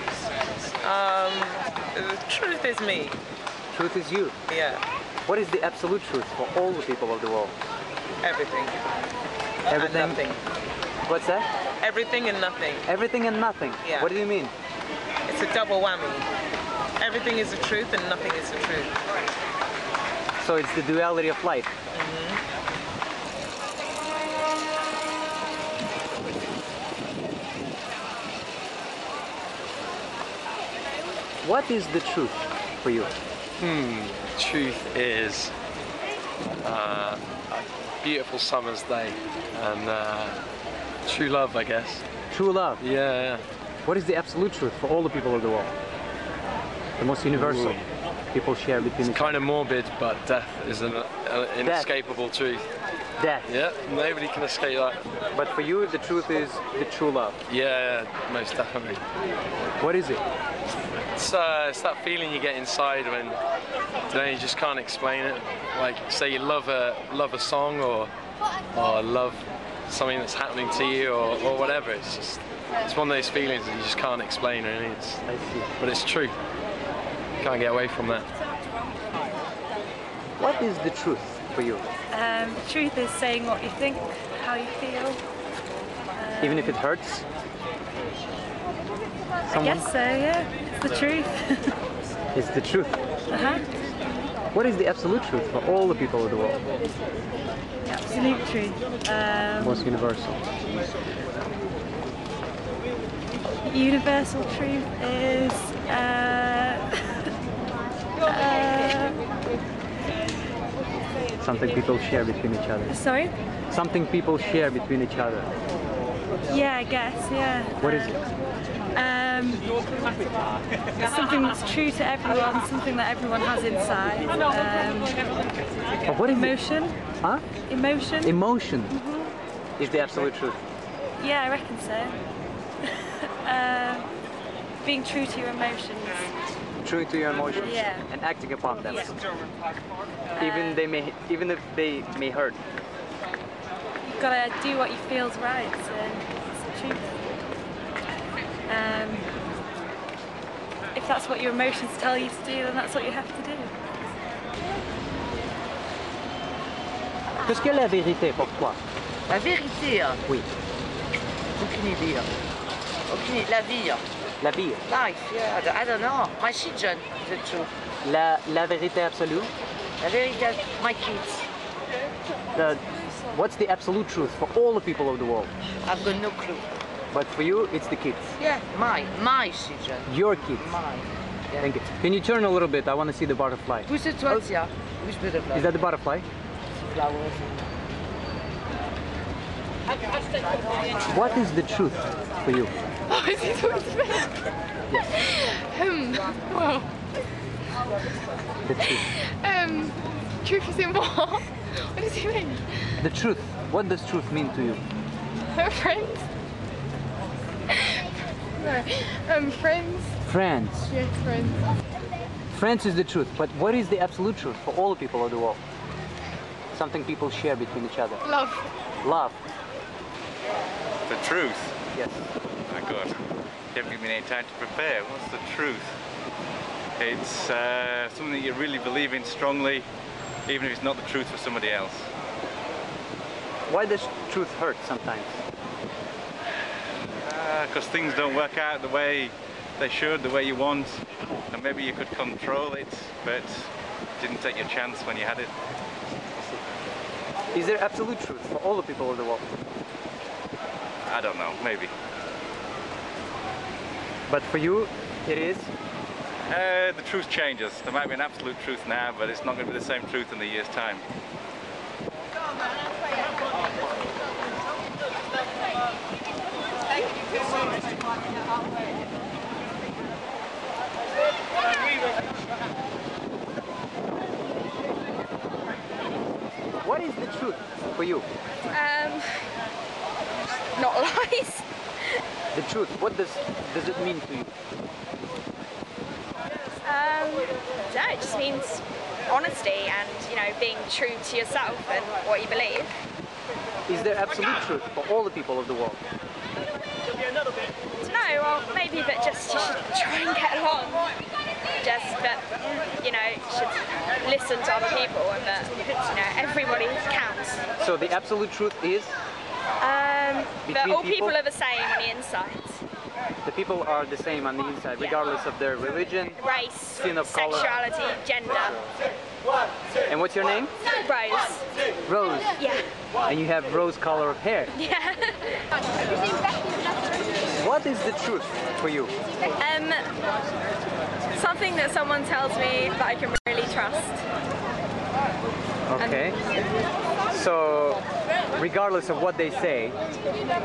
The truth is me. Truth is you? Yeah. What is the absolute truth for all the people of the world? Everything. Everything? And nothing. What's that? Everything and nothing. Everything and nothing? Yeah. What do you mean? It's a double whammy. Everything is the truth and nothing is the truth. So it's the duality of life. What is the truth for you? Truth is a beautiful summer's day and true love, I guess. True love? Yeah. What is the absolute truth for all the people of the world? The most universal people share between It's kind of morbid, but death is an inescapable truth. Death? Yeah, nobody can escape that. But for you, the truth is the true love? Yeah, most definitely. What is it? It's that feeling you get inside when you just can't explain it. Like, say you love a song or love something that's happening to you or whatever. It's one of those feelings that you just can't explain, really. I see. But it's true. You can't get away from that. What is the truth for you? The truth is saying what you think, how you feel. Even if it hurts? I guess so, yeah. It's the truth. It's the truth. Uh-huh. What is the absolute truth for all the people of the world? The absolute truth. Most universal. Universal truth is something people share between each other. Sorry? Something people share between each other. Yeah, I guess, yeah. What is it? Something that's true to everyone, something that everyone has inside. What is emotion? Huh? Emotion? Emotion is the absolute truth. Yeah, I reckon so. Being true to your emotions. True to your emotions. Yeah. And acting upon them. Yeah. Even if they may hurt. You've got to do what you feel is right, so it's the truth. If that's what your emotions tell you to do, then that's what you have to do. Qu'est-ce qu'est la vérité pour toi? La vérité? Oui. Aucune idée. La vie. La vie. Life, yeah. I don't know. My children, the truth. La vérité absolue? La vérité, my kids. What's the absolute truth for all the people of the world? I've got no clue. But for you, it's the kids. Yeah, my children. Your kids. Mine. Yeah. Thank you. Can you turn a little bit? I want to see the butterfly. Which situation? Which butterfly? Is that the butterfly? Flowers. What is the truth for you? Oh, is he talking to me? Yes. Well. The truth. Truth is in what? What does he mean? The truth. What does truth mean to you? Friends? No. Friends? Friends. Yes, friends. Friends is the truth, but what is the absolute truth for all the people of the world? Something people share between each other. Love. Love. The truth? Yes. My God. You haven't given me any time to prepare. What's the truth? It's something that you really believe in strongly, even if it's not the truth for somebody else. Why does truth hurt sometimes? Because things don't work out the way they should, the way you want, and maybe you could control it, but didn't take your chance when you had it. Is there absolute truth for all the people of the world? I don't know, maybe. But for you, it is? The truth changes. There might be an absolute truth now, but it's not going to be the same truth in a year's time. What is the truth for you? Not lies. The truth, what does it mean to you? No, it just means honesty and, you know, being true to yourself and what you believe. Is there absolute truth for all the people of the world? No, well, maybe that just you should try and get along. But, you know, you should listen to other people and that, you know, everybody counts. So the absolute truth is? That all people are the same on the inside. The people are the same on the inside, regardless of their religion, race, skin of color, sexuality, gender. And what's your name? Rose. Rose? Yeah. And you have rose color of hair. Yeah. What is the truth for you? Something that someone tells me that I can really trust. Okay. So, regardless of what they say,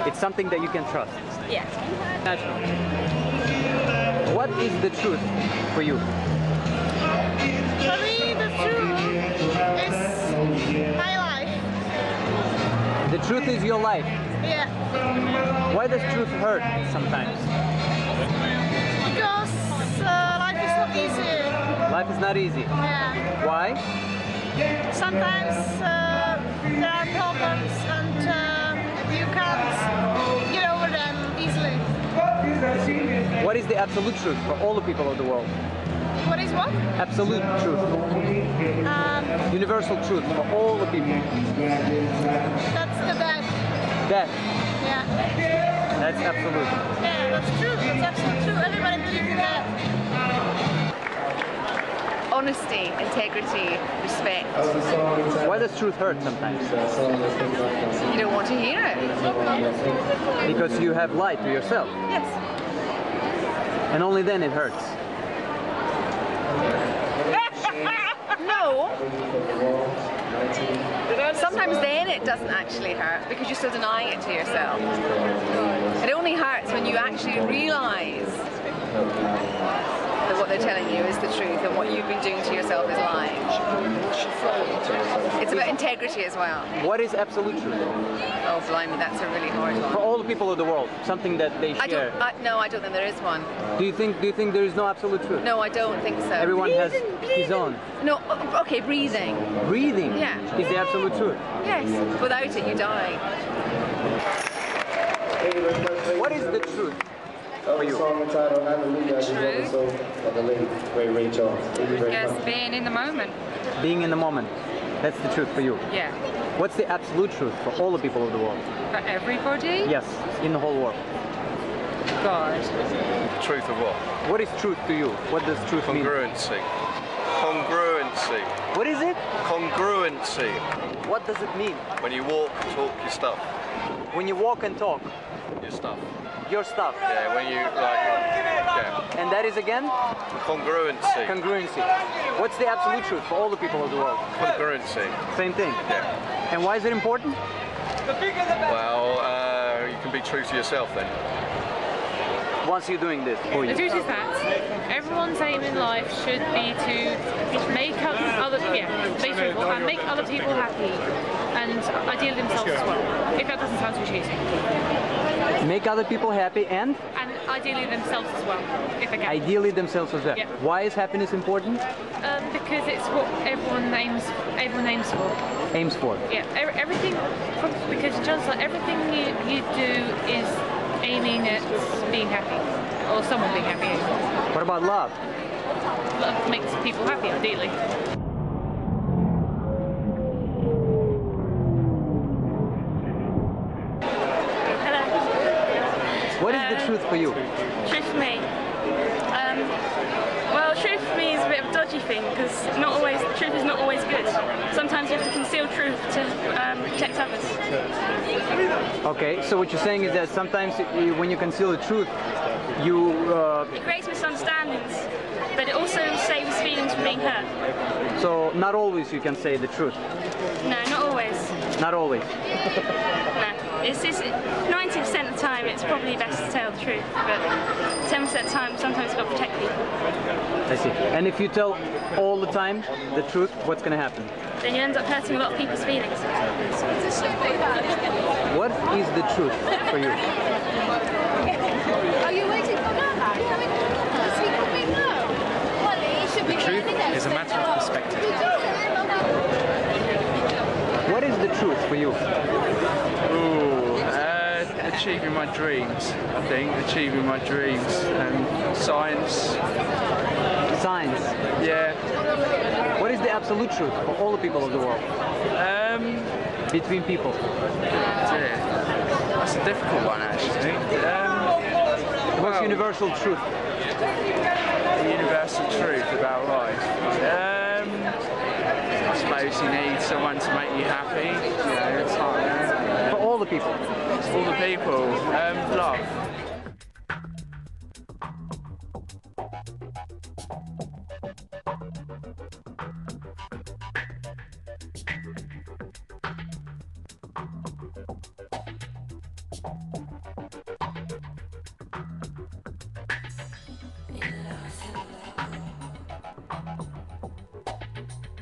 it's something that you can trust. Yeah. Natural. What is the truth for you? For me, the truth is my life. The truth is your life. Yeah. Why does truth hurt sometimes? Because life is not easy. Life is not easy. Yeah. Why? Sometimes there are problems and you can't get over them easily. What is the absolute truth for all the people of the world? What is what? Absolute truth. Universal truth for all the people. That's the death. Death. Yeah. That's absolute. Yeah, that's true. That's absolutely true. Everybody believes in that. Honesty, integrity, respect. Why does truth hurt sometimes? You don't want to hear it. Because you have lied to yourself. Yes. And only then it hurts. No. Sometimes then it doesn't actually hurt because you're still denying it to yourself. It only hurts when you actually realise that what they're telling you is the truth and what you've been doing to yourself is lying. It's about integrity as well. What is absolute truth? Oh, blimey, that's a really hard one. For all the people of the world, something that they share. No, I don't think there is one. Do you think there is no absolute truth? No, I don't think so. Everyone has his own. No, okay, breathing. Breathing? Yeah. Is the absolute truth? Yes. Without it, you die. What is the truth for you? Just being in the moment. Being in the moment. That's the truth for you. Yeah. What's the absolute truth for all the people of the world? For everybody? Yes, in the whole world. God. Truth of what? What is truth to you? What does truth mean? Congruency. Congruency. What is it? Congruency. What does it mean? When you walk, talk your stuff. When you walk and talk. Your stuff. Your stuff. Yeah, when you yeah. And that is again? Congruency. Congruency. What's the absolute truth for all the people of the world? Congruency. Same thing? Yeah. And why is it important? Well, you can be true to yourself then. Once you're doing this. The truth is that everyone's aim in life should be to make other and make other people happy, and ideally themselves as well. If that doesn't sound too cheesy. Make other people happy and ideally themselves as well, if they can. Ideally themselves as well. Yeah. Why is happiness important? Because it's what everyone aims for. Aims for. Yeah, everything. Because just like everything you do is aiming at being happy, or someone being happy. What about love? Love makes people happy, ideally. What is the truth for you? Truth for me? Well, truth for me is a bit of a dodgy thing because truth is not always good. Sometimes you have to conceal truth to protect others. Okay, so what you're saying is that sometimes when you conceal the truth, It creates misunderstandings, but it also saves feelings from being hurt. So not always you can say the truth. No, not always. Not always. No. It's 90% of the time it's probably best to tell the truth, but 10% of the time sometimes you've got to protect people. I see. And if you tell all the time the truth, what's going to happen? then you end up hurting a lot of people's feelings. What is the truth for you? Are you waiting for Nana? Is he coming now? Well, he should be Truth is a matter of perspective. What is the truth for you? Achieving my dreams, I think. Achieving my dreams. Science. Science? Yeah. What is the absolute truth for all the people of the world? Between people. That's a difficult one, actually. What's universal truth? The universal truth about life. I suppose you need someone to make you happy. You know, it's hard. For all the people. All the people. Love.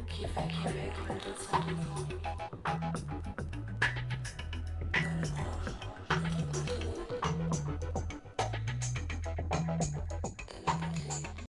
Keep it,